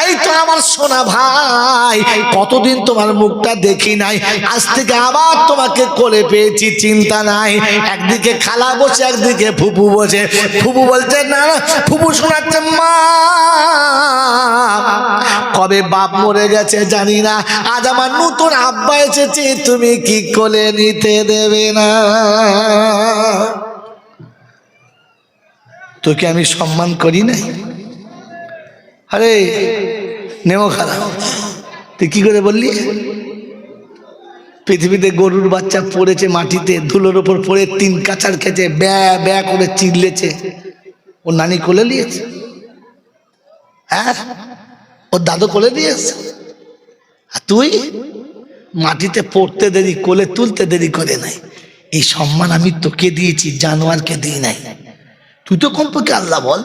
এই তো আমার সোনা ভাই, কতদিন তোমার মুখটা দেখি নাই, আজ থেকে আবার তোমাকে কোলে পেয়েছি, চিন্তা নাই। একদিকে খালা বসে, একদিকে ফুপু বসে, ফুপু বলছে না, ফুপু শোনাচ্ছে মা কবে বাপ মরে গেছে জানি না, আজ আমার নতুন আব্বা এসেছে, তুমি কি কোলে নিতে দেবে না? তোকে আমি সম্মান করি নাই? আরে নেও খারাপ, তুই কি করে বললি? পৃথিবীতে গরুর বাচ্চা পড়েছে মাটিতে, ধুলোর ওপর পড়ে 3 কাচার খেয়েছে, ব্যা ব্যা করে চিল্লেছে, ও নানি কোলে নিয়েছে? হ্যাঁ, ওর দাদু কোলে দিয়েছে, আর তুই মাটিতে পড়তে দেরি, কোলে তুলতে দেরি করে নাই। এই সম্মান আমি তোকে দিয়েছি, জানোয়ারকে দিই নাই। তুই তো কমপক্ষে আল্লাহ বল,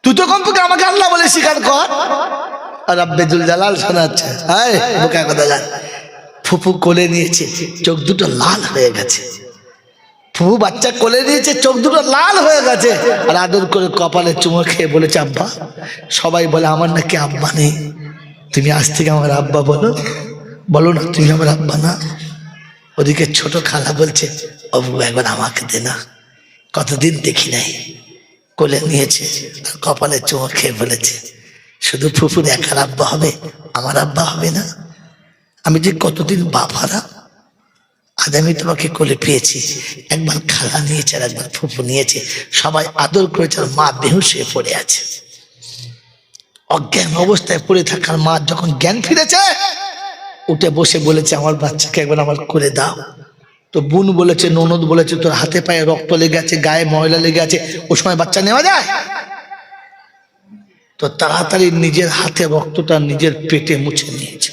তুই তো কমপক্ষে আমাকে আল্লাহ বলে স্বীকার কর। আর রব্বে জুল জালাল শোনাচ্ছে হায় বোকা কথা জান, ফুফু কোলে নিয়েছে, চোখ দুটো লাল হয়ে গেছে, ফুফু বাচ্চা কোলে নিয়েছে, চোখ দুটো লাল হয়ে গেছে, আর আদর করে কপালে চুমো খেয়ে বলেছে আব্বা। সবাই বলে আমার নাকি আব্বা নেই, তুমি আজ থেকে আমার আব্বা বলো, বলো না তুমি আমার আব্বা না? ওদিকে ছোট খালা বলছে বাবু একবার আমাকে দে না, কতদিন দেখি নাই, কোলে নিয়েছে, কপালে চুমো খেয়ে বলেছে শুধু ফুফুর একার আব্বা হবে, আমার আব্বা হবে না? আমি যে কতদিন বাপ হারা, আজ আমি তোমাকে কোলে পেয়েছি। একবার খালা নিয়েছে আর একবার ফুফু নিয়েছে, সবাই আদর করেছে, আর মা বেহুশ হয়ে পড়ে আছে। অজ্ঞান অবস্থায় পড়ে থাকার মা যখন জ্ঞান ফিরেছে, উঠে বসে বলেছে আমার বাচ্চাকে একবার আমার কোলে দাও। তো বোন বলেছে, ননদ বলেছে তোর হাতে পায়ে রক্ত লেগে আছে, গায়ে ময়লা লেগে আছে, ও সময় বাচ্চা নেওয়া যায়? তো তাড়াতাড়ি নিজের হাতে রক্তটা নিজের পেটে মুছে নিয়েছে।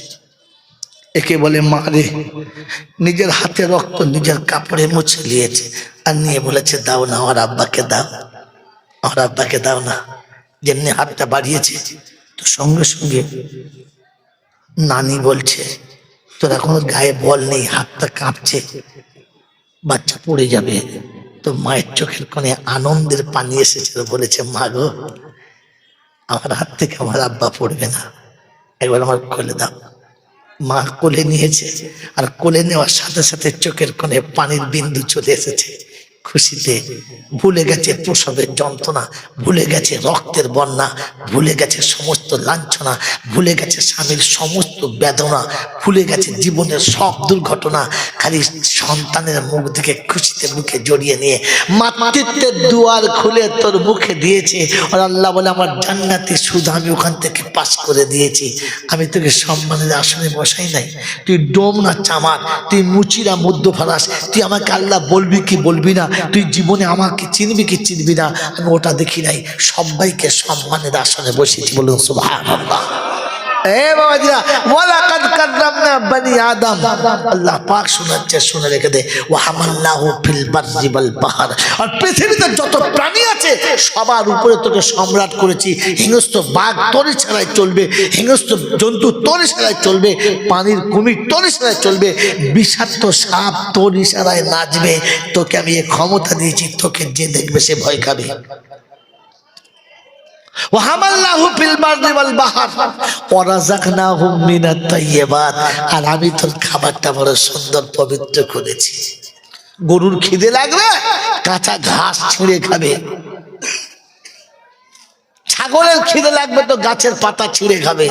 একে বলে মা রে। নিজের হাতে রক্ত নিজের কাপড়ে মুছে নিয়েছে আর নিয়ে বলেছে দাও না, আমার আব্বাকে দাও, আমার আব্বাকে দাও না। যেমনি হাতটা বাড়িয়েছে তো সঙ্গে সঙ্গে নানি বলছে তোর এখনো গায়ে বল নেই, হাতটা কাঁপছে, বাচ্চা পড়ে যাবে। তো মায়ের চোখের কোণে আনন্দের পানি এসেছে, বলেছে মা গো, আমার হাত থেকে আমার আব্বা পড়বে না, একবার আমার কোলে দাও। মা কোলে নিয়েছে আর কোলে নেওয়ার সাথে সাথে চোখের কোণে পানির বিন্দু চলে এসেছে। খুশিতে ভুলে গেছে প্রসবের যন্ত্রণা, ভুলে গেছে রক্তের বন্যা, ভুলে গেছে সমস্ত লাঞ্ছনা, ভুলে গেছে স্বামীর সমস্ত বেদনা, ভুলে গেছে জীবনের সব দুর্ঘটনা। খালি সন্তানের মুখ থেকে খুশিতে মুখে জড়িয়ে নিয়ে মাতৃত্বের দুয়ার খুলে তোর মুখে দিয়েছে। আর আল্লাহ বলে আমার জান্নাতি সুদ আমি ওখান থেকে পাস করে দিয়েছি। আমি তোকে সম্মানের আসনে বসাই নাই, তুই ডোম না চামার, তুই মুচিরা মধ্য ফালাস, তুই আমাকে আল্লাহ বলবি কি বলবি না, তুই জীবনে আমাকে চিনবি কি চিনবি না, আমি ওটা দেখি নাই। সবাইকে সম্মানের আসনে বসিয়েছি, বলুন সুবহানাল্লাহ। আল্লাহ পাক শোনাচ্ছে, শুনে রেখে দে। আর পৃথিবীতে যত প্রাণী আছে সবার উপরে তোকে সম্রাট করেছি। হিংস্র বাঘ তোর ছাড়াই চলবে, হিংস্র জন্তু তোর ইশারায় চলবে, পানির কুমির তোর ইশারায় চলবে, বিষাক্ত সাপ তোর ইশারায় নাচবে। তোকে আমি এ ক্ষমতা দিয়েছি, তোকে যে দেখবে সে ভয় খাবে। আর আমি তোর খাবারটা বড় সুন্দর পবিত্র করেছি। গরুর খিদে লাগবে কাঁচা ঘাস ছিঁড়ে খাবে, ছাগলের খিদে লাগবে তো গাছের পাতা ছিঁড়ে খাবে,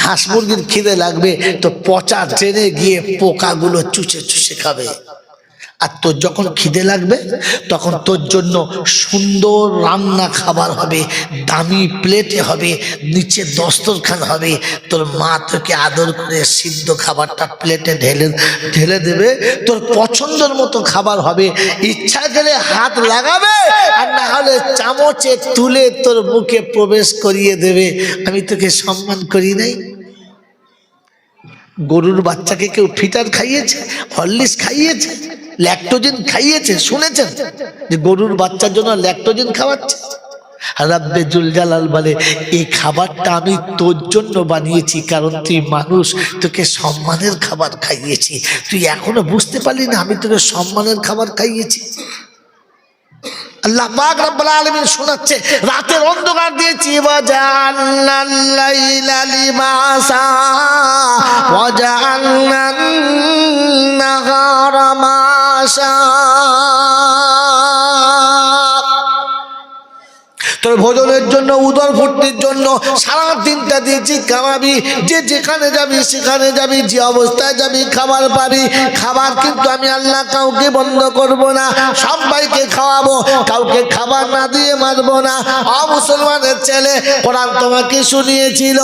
হাঁস মুরগির খিদে লাগবে তো পচা ট্রেনে গিয়ে পোকাগুলো চুষে চুষে খাবে। আর তোর যখন খিদে লাগবে তখন তোর জন্য সুন্দর রান্না খাবার হবে, দামি প্লেটে হবে, নিচে দস্তরখান হবে, তোর মা তোকে আদর করে সিদ্ধ খাবারটা প্লেটে ঢেলে দেবে, তোর পছন্দের মতো খাবার হবে। ইচ্ছা গেলে হাত লাগাবে আর না হলে চামচে তুলে তোর মুখে প্রবেশ করিয়ে দেবে। আমি তোকে সম্মান করি নাই? গরুর বাচ্চাকে কেউ ফিটার খাইয়েছে, হরলিক্স খাইয়েছে, ল্যাকটোজেন খাইয়েছে? শুনেছেন যে গরুর বাচ্চার জন্য ল্যাকটোজেন খাওয়াচ্ছে? রাব্বে জুল জালাল বলে এই খাবারটা আমি তোর জন্য বানিয়েছি, কারণ তুই মানুষ, তোকে সম্মানের খাবার খাইয়েছি। তুই এখনো বুঝতে পারলি না আমি তোকে সম্মানের খাবার খাইয়েছি? আল্লাহ পাক রব্বুল আলামিন শোনাচ্ছে, রাতের অন্ধকার দিয়েছি, ওয়াজাআলনাল লাইলা লিবাসা ওয়াজাআলনান নাহারা মাশা। তোর ভোজনের জন্য, উদর ফুর্তির জন্য সারা দিনটা দিয়েছি কামাবি, যে যেখানে যাবি সেখানে যাবি, যে অবস্থায় যাবি খাবার পাবি। খাবার কিন্তু আমি আল্লাহ কাউকে বন্ধ করব না, সবাইকে খাওয়াবো, কাউকে খাবার না দিয়ে মারবো না। মুসলমানের ছেলে, কোরআন তোমাকে শুনিয়েছিল,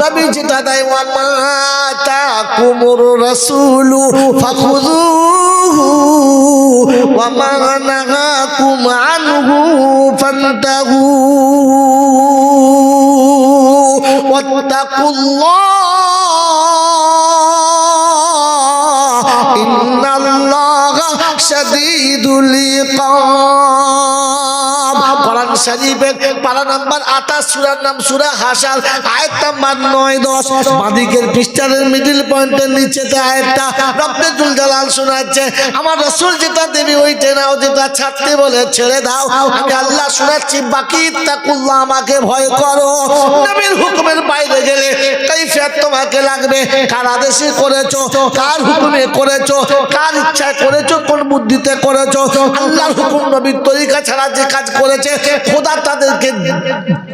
নবী যেটা দেয় ওয়ামাতাকুমুর রাসূলু ফাখুযুহু ওয়া মা নাহাকুম আনহু ফান্তাহু ওয়াত্তাকুল্লাহ ইন্নাল্লাহা শাদীদুল ইকাব। কোরআন শরীফের পারা নাম্বার 28, সূরার নাম সূরা হাশর, আয়াত নাম্বার 9-10। বাদিকের পৃষ্ঠার মিডল পয়েন্টের নিচেতে আয়াতটা রব্বে জুল জালাল শোনাচ্ছে, আমার রাসূল যেটা দেবে ওইটা নাও, যেটা ছাড়তে বলে ছেড়ে দাও। আমি আল্লাহ শোনাচ্ছি, বাকি ইত্তাকুল্লাহ, আমাকে ভয় করো। নবীর হুকুমের বাইরে গেলে কাইফিয়ত তোমাকে লাগবে, কার আদেশে করেছো, কার হুকুমে করেছো, কার ইচ্ছায় করেছো, কোন বুদ্ধিতে করেছো। আল্লাহর হুকুম নবীর তরিকা ছাড়া যে কাজ করেছে, খোদা তাদেরকে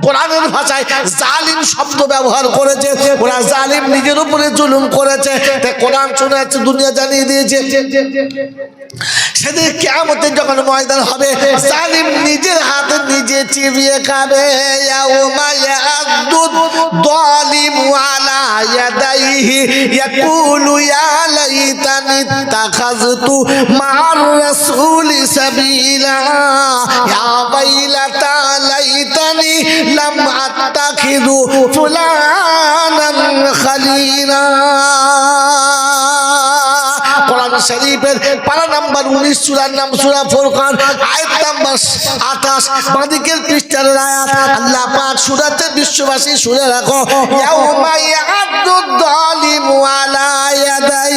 কোরআনের ভাষায় জালিম শব্দ ব্যবহার করেছে। ওরা জালিম, নিজের উপরে জুলুম করেছে। তাই কোরআন শোনাচ্ছে, দুনিয়া জানিয়ে দিয়েছে। সেদিন কিয়ামতে যখন ময়দান হবে জালিম নিজের হাতে নিজে চিবিয়ে খাবে ইয়াউমা ইয়াদুদ যালিমু আলা ইয়াদাইহি ইয়াকুলু ইয়া লাইতানি ইত্তাখাযতু মা'আর রাসূলি সাবিলা ইয়া ওয়াইলাতা লাইতানি লাম আত্তাখিযু ফুলানান খালিলা। কোরআন শরীফের পারা নাম্বার 19 সূরার নাম সূরা ফুরকান আয়াত নাম্বার 28 বাঁদিকের পৃষ্ঠার আয়াত। আল্লাহ পাক সূরাতে বিশ্ববাসী শুনে রাখো ইয়াউমা ইয়াদুদ যালিমু আলা ইয়াদাই,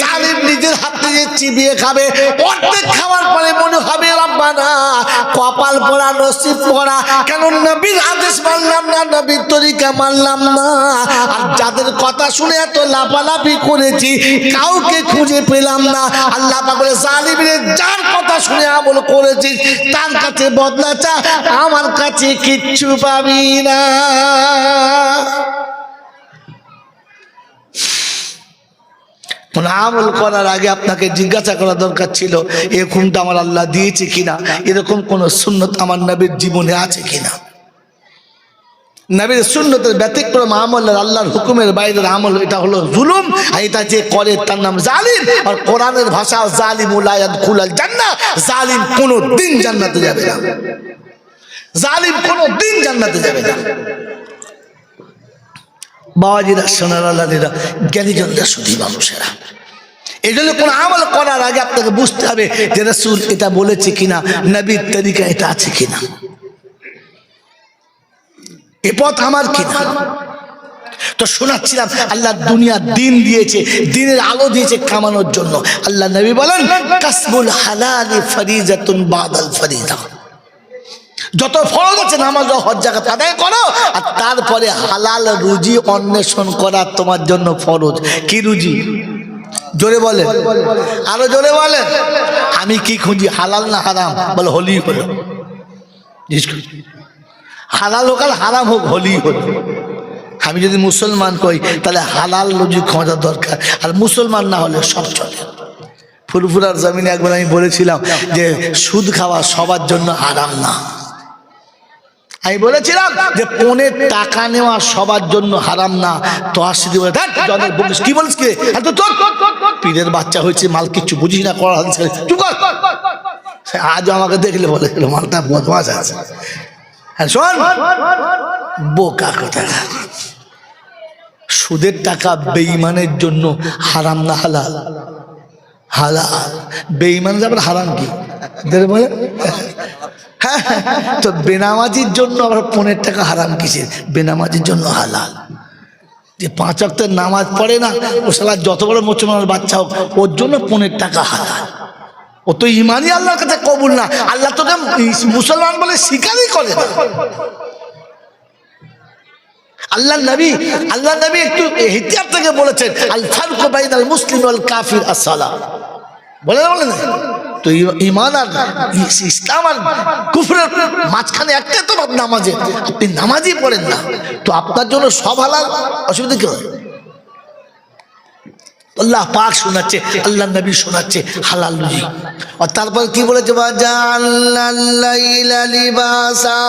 জালিম নিজের হাত দিয়ে চিবিয়ে খাবে। অর্ধেক খাওয়ার পরে মনে হবে রব্বানা কপাল পোড়া নসিব পোড়া, কেন নবীর আদেশ মানলাম না, নবীর তরিকা মানলাম না। আর যাদের কথা শুনে এত লাফালাফি করেছি কাউকে খুঁজে পেলাম না। আল্লাহ পাক বলে জালিমের যার কথা শুনে আমল করেছিস তার কাছে বদলা চা, আমার কাছে কিচ্ছু পাবি না। আমল করার আগে আপনাকে জিজ্ঞাসা করা দরকার ছিল এ খুনটা আমার আল্লাহ দিয়েছে কিনা, এরকম কোন সুন্নত আমার নবীর জীবনে আছে কিনা। নবীর সুন্নতের ব্যতিক্রম আমল আল্লাহর হুকুমের বাইরের আমল, এটা হলো জুলুম, আর এটা যে করে তার নাম জালিম। আর কোরআনের ভাষা জালিমু লা ইয়াদখুলুল জান্নাহ, জালিম কোনদিন জান্নাতে যাবে না, জালিম কোনদিন জান্নাতে যাবে না। বাবাজিরা সোনার আল্লাহরা জ্ঞানীজনরা শুধু মানুষেরা, এই জন্য কোন আমল করার আগে আপনাকে বুঝতে হবে যে রাসূল এটা বলেছে কিনা, নবীর তরিকা এটা আছে কিনা, এ পথ আমার কিনা। তো শোনাচ্ছিলাম আল্লাহ দুনিয়া দিন দিয়েছে, দিনের আলো দিয়েছে কামানোর জন্য। আল্লাহ নবী বলেন কাসবুল হালালি ফরিজাতুন বাদাল ফরিজা, যত ফরজ আছে নামাজ ও হজ যাকাত আদায় করো, আর তারপরে হালাল রুজি অন্বেষণ করা তোমার জন্য ফরজ। কি রুজি? জোরে বলে, আরো জোরে বলে। আমি কি খুঁজি, হালাল না হারাম? বলে হলি হলো, হালাল হোক আর হারাম হোক হলি হলো। আমি যদি মুসলমান কই তাহলে হালাল রুজি খোঁজা দরকার, আর মুসলমান না হলে সব চলে। ফুরফুরার জমিনে একবার আমি বলেছিলাম যে সুদ খাওয়া সবার জন্য হারাম না। আমি বলেছিলাম যে পনের টাকা নেওয়া সবার জন্য হারাম না। তো আসি বলে কি বলিস কি, পীরের বাচ্চা হয়েছে, মাল কিচ্ছু বুঝিস না, করা আজ আমাকে দেখলে বলে মালটা বদমাশ আছে। হ্যাঁ শোন বোকা কথা, সুদের টাকা বেঈমানের জন্য হারাম না হালাল? হালাল। বেঈমান যাবার হারাম কি বলে? হ্যাঁ, তো বেনামাজির জন্য আবার 15 টাকা হারাম কিসের? বেনামাজির জন্য হালাল। যে 5 ওয়াক্তের নামাজ পড়ে না, ও শালা যত বড় মুসলমানের বাচ্চা হোক, ওর জন্য 15 টাকা হালাল। ও তো ইমানই আল্লাহর কাছে কবুল না, আল্লাহ তোকে মুসলমান বলে স্বীকারই করে না। আল্লাহ নবী একটু ইহতিয়াত থেকে বলেছেন আল ফারকু বাইনাল মুসলিম ওয়াল কাফির as-সালাহ, বলেন না? তো ঈমান আর ইসলাম আর কুফরের মাঝখানে একটা তো নামাজে, আপনি নামাজই পড়েন না, তো আপনার জন্য সব হালাল, অসুবিধা কি হয়? আল্লাহ পাক শোনাচ্ছে, আল্লাহ নবী শোনাচ্ছে হালাল রুজি। আর তারপর কি বলেছে? ওয়াজাআলনাল লাইলা লিবাসা,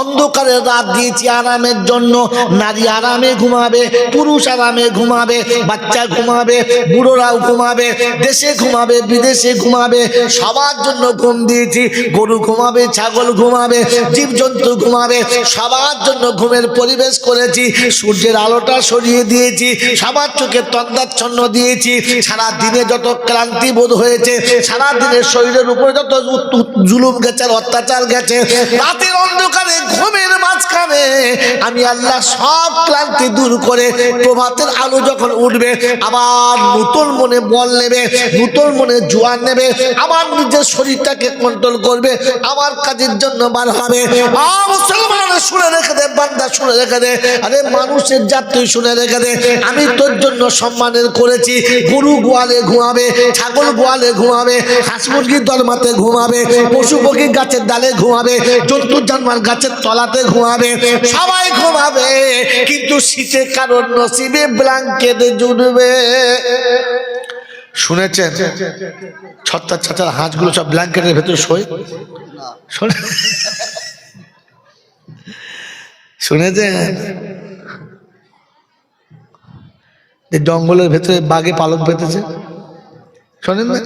অন্ধকারের রাত দিয়েছি আরামের জন্য। নারী আরামে ঘুমাবে, পুরুষ আরামে ঘুমাবে, বাচ্চা ঘুমাবে, বুড়োরাও ঘুমাবে, দেশে ঘুমাবে, বিদেশে ঘুমাবে, সবার জন্য ঘুম দিয়েছি। গরু ঘুমাবে, ছাগল ঘুমাবে, জীবজন্তু ঘুমাবে, সবার জন্য ঘুমের পরিবেশ করেছি। সূর্যের আলোটা সরিয়ে দিয়েছি, সবার চোখে তন্দ্রাচ্ছন্ন দিয়েছি। সারা দিনে যত ক্লান্তি বোধ হয়েছে, সারা দিনের শরীরের উপরে যত জুলুম গেছে, অত্যাচার গেছে, রাতের অন্ধকারে ঘুমের মাঝখানে আমি আল্লাহ সব ক্লান্তি দূর করে প্রভাতের আলো যখন উঠবে, আবার নতুন মনে বল নেবে, নতুন মনে জোয়ান নেবে, আবার নিজের শরীরটাকে কন্ট্রোল করবে, আমার কাজের জন্য বার হবে। মুসলমান শুনে রেখে দে, বান্দা শুনে রেখে দে, আরে মানুষের জাত তুই শুনে রেখে দে, আমি তোর জন্য সম্মানের করেছি। গরু গোয়ালে ঘুমাবে, ছাগল গোয়ালে ঘুমাবে, হাঁস মুরগির দরমাতে ঘুমাবে, পশু পক্ষী গাছের ডালে ঘুমাবে, জন্তু জানোয়ার গাছের তলাতে ঘুমাবে, সবাই ঘুমাবে, কিন্তু শীতে কারোর নসিবে ব্ল্যাঙ্কেটে জুড়বে। শুনেছেন ছত্তার ছাতার হাঁসগুলো সব ব্ল্যাঙ্কেটের ভেতরে শোয়? শুনেছেন জঙ্গলের ভেতরে বাঘে পালক বেঁধেছে? শোনেন না?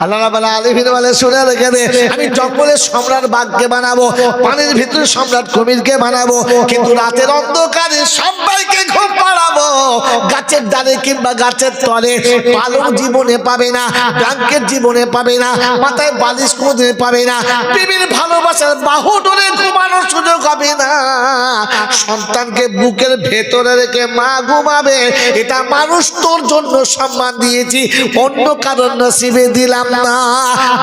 আল্লাহ রাব্বুল আলামিন বলে শুনে রেখে দে, আমি জঙ্গলের সম্রাট বাঘকে বানাবো, পানির ভিতরে সম্রাট কুমিরকে বানাবো, কিন্তু রাতের অন্ধকারে সবাইকে ঘুম পাড়াবো। গাছের ডালে কিংবা গাছের তলে পালক জীবনে পাবে না, ব্ল্যাঙ্কেট জীবনে পাবে না, মাথায় বালিশ কোনোদিন পাবে না, বিবির ভালোবাসার বাহু ধরে ঘুমানোর সুযোগ হবে না। সন্তানকে বুকের ভেতরে রেখে মা ঘুমাবে। এটা মানুষ তোর জন্য সম্মান দিয়েছি, অন্য কারণ নসিবে দিলাম না।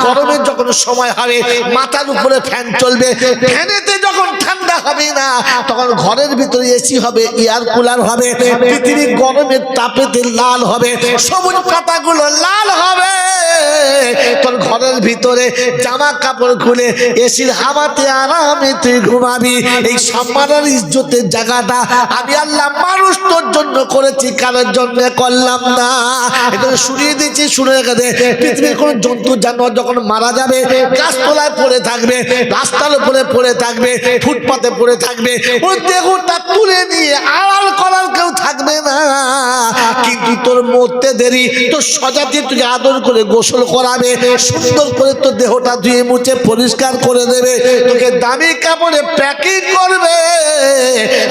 গরমে যখন সময় হবে মাথার উপরে ফ্যান চলবে, ফ্যানেতে যখন ঠান্ডা হবে না তখন ঘরের ভিতরে এসি হবে, এয়ার কুলার হবে, পৃথিবী গরমের তাপেতে লাল হবে, সবুজ পাতাগুলো লাল হবে। তোর ঘরের ভিতরে জামা কাপড় খুলে এসির হাওয়াতে আরামে তুই ঘুমাবি। এই সম্মানের ইজ্জতের জায়গাটা আমি আল্লাহ মানুষ তোর জন্য করেছি, কারোর জন্য করলাম না। এটা শুনিয়ে দিচ্ছি, শুনে রেখে দে। পৃথিবীর কোন জন্তু জানোয়ার যখন মারা যাবে গাছতলায় পড়ে থাকবে, রাস্তার উপরে পড়ে থাকবে, ফুটপাতে পড়ে থাকবে, ওর দেহটা তুলে নিয়ে আড়াল করার কেউ থাকবে না। কিন্তু তোর মরতে দেরি, তোর সজাতি তুই আদর করে গোসল করাবে, সুন্দর করে তোর দেহটা ধুয়ে মুছে পরিষ্কার করে দেবে, তোকে দামি কাপড়ে প্যাকিং করবে,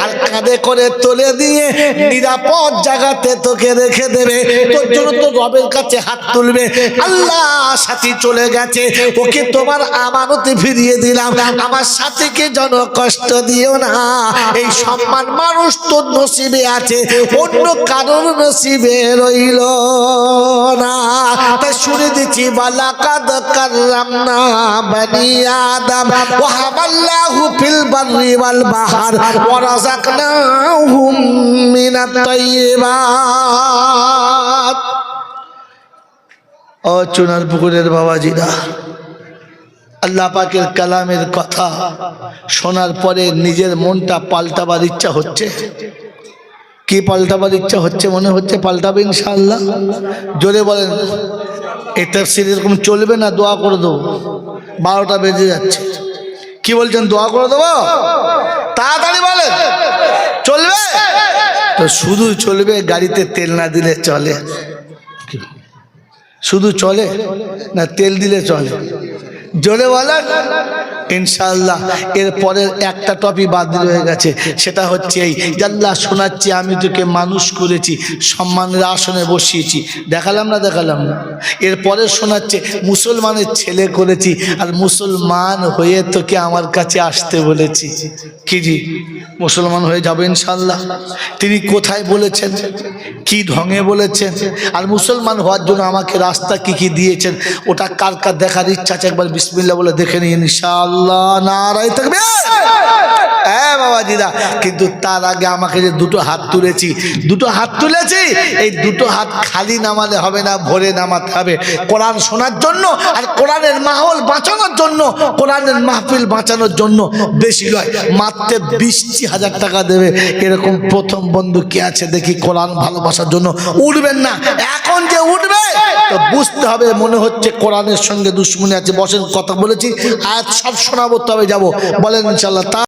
আর কাঁধে করে তুলে দিয়ে নিরাপদ জায়গাতে তোকে রেখে দেবে। তোর জন্য তো রবের কাছে হাত তুলবে, আল্লাহ সাথী চলে গেছে, ওকে তোমার আমানতে ফিরিয়ে দিলাম, আমার সাথীকে যেন কষ্ট দিও না। এই সম্মান মানুষ তোর নসিবে আছে, অন্য কারোর নসিবে রইল না। তাই শুনে দিচ্ছি, ওয়ালাকাদ কাররামনা বনি আদম ওয়া হামালনাহু ফিল বাররি ওয়াল বাহর ওয়া রাযাকনাহুম মিনাত তাইয়্যিবাত। ও চুনার পুকুরের বাবাজিরা, আল্লাহ পাকের কালামের কথা শোনার পরে নিজের মনটা পাল্টাবার ইচ্ছা হচ্ছে। কি পাল্টাবার ইচ্ছা হচ্ছে? মনে হচ্ছে পাল্টাবে ইনশাআল্লাহ। জোরে বলেন। এই তাফসীর এরকম চলবে না, দোয়া করে দেবো। 12টা বেজে যাচ্ছে। কি বলছেন? দোয়া করে দেবো? তাড়াতাড়ি বলেন। চলবে তো শুধু চলবে, গাড়িতে তেল না দিলে চলে? শুধু চলে না তেল দিলে চলে? জোরে বলেন ইনশাআল্লাহ। এরপরের একটা টপিক বাদ রয়ে গেছে, সেটা হচ্ছে এই যে আল্লাহ শোনাচ্ছি আমি তোকে মানুষ করেছি, সম্মানের আসনে বসিয়েছি, দেখালাম না? দেখালাম না? এরপরে শোনাচ্ছে মুসলমানের ছেলে করেছি, আর মুসলমান হয়ে তোকে আমার কাছে আসতে বলেছি। কি জি মুসলমান হয়ে যাবে ইনশাআল্লাহ? তিনি কোথায় বলেছেন, কি ঢঙে বলেছেন, আর মুসলমান হওয়ার জন্য আমাকে রাস্তা কি কি দিয়েছেন, ওটা কার কার দেখার ইচ্ছা আছে একবার বিসমিল্লাহ বলে দেখে নিন ইনশাআল্লাহ। নারায়ে তাকবীর। হ্যাঁ বাবাজিরা, কিন্তু তার আগে আমাকে যে দুটো হাত তুলেছি, এই দুটো হাত খালি নামালে হবে না, ভরে নামাতে হবে কোরআন শোনার জন্য, আর কোরআনের মাহৌল বাঁচানোর জন্য, কোরআনের মাহফিল বাঁচানোর জন্য। বেশি নয়, মাত্র 20,000 টাকা দেবে, এরকম প্রথম বন্ধু কি আছে দেখি কোরআন ভালোবাসার জন্য। উঠবেন না, এখন যে উঠবে তো বুঝতে হবে মনে হচ্ছে কোরআনের সঙ্গে দুশ্মনী আছে। বসেন, কথা বলেছি, আয়াত সব শোনাবো তবে যাবো। বলেন ইনশাআল্লাহ।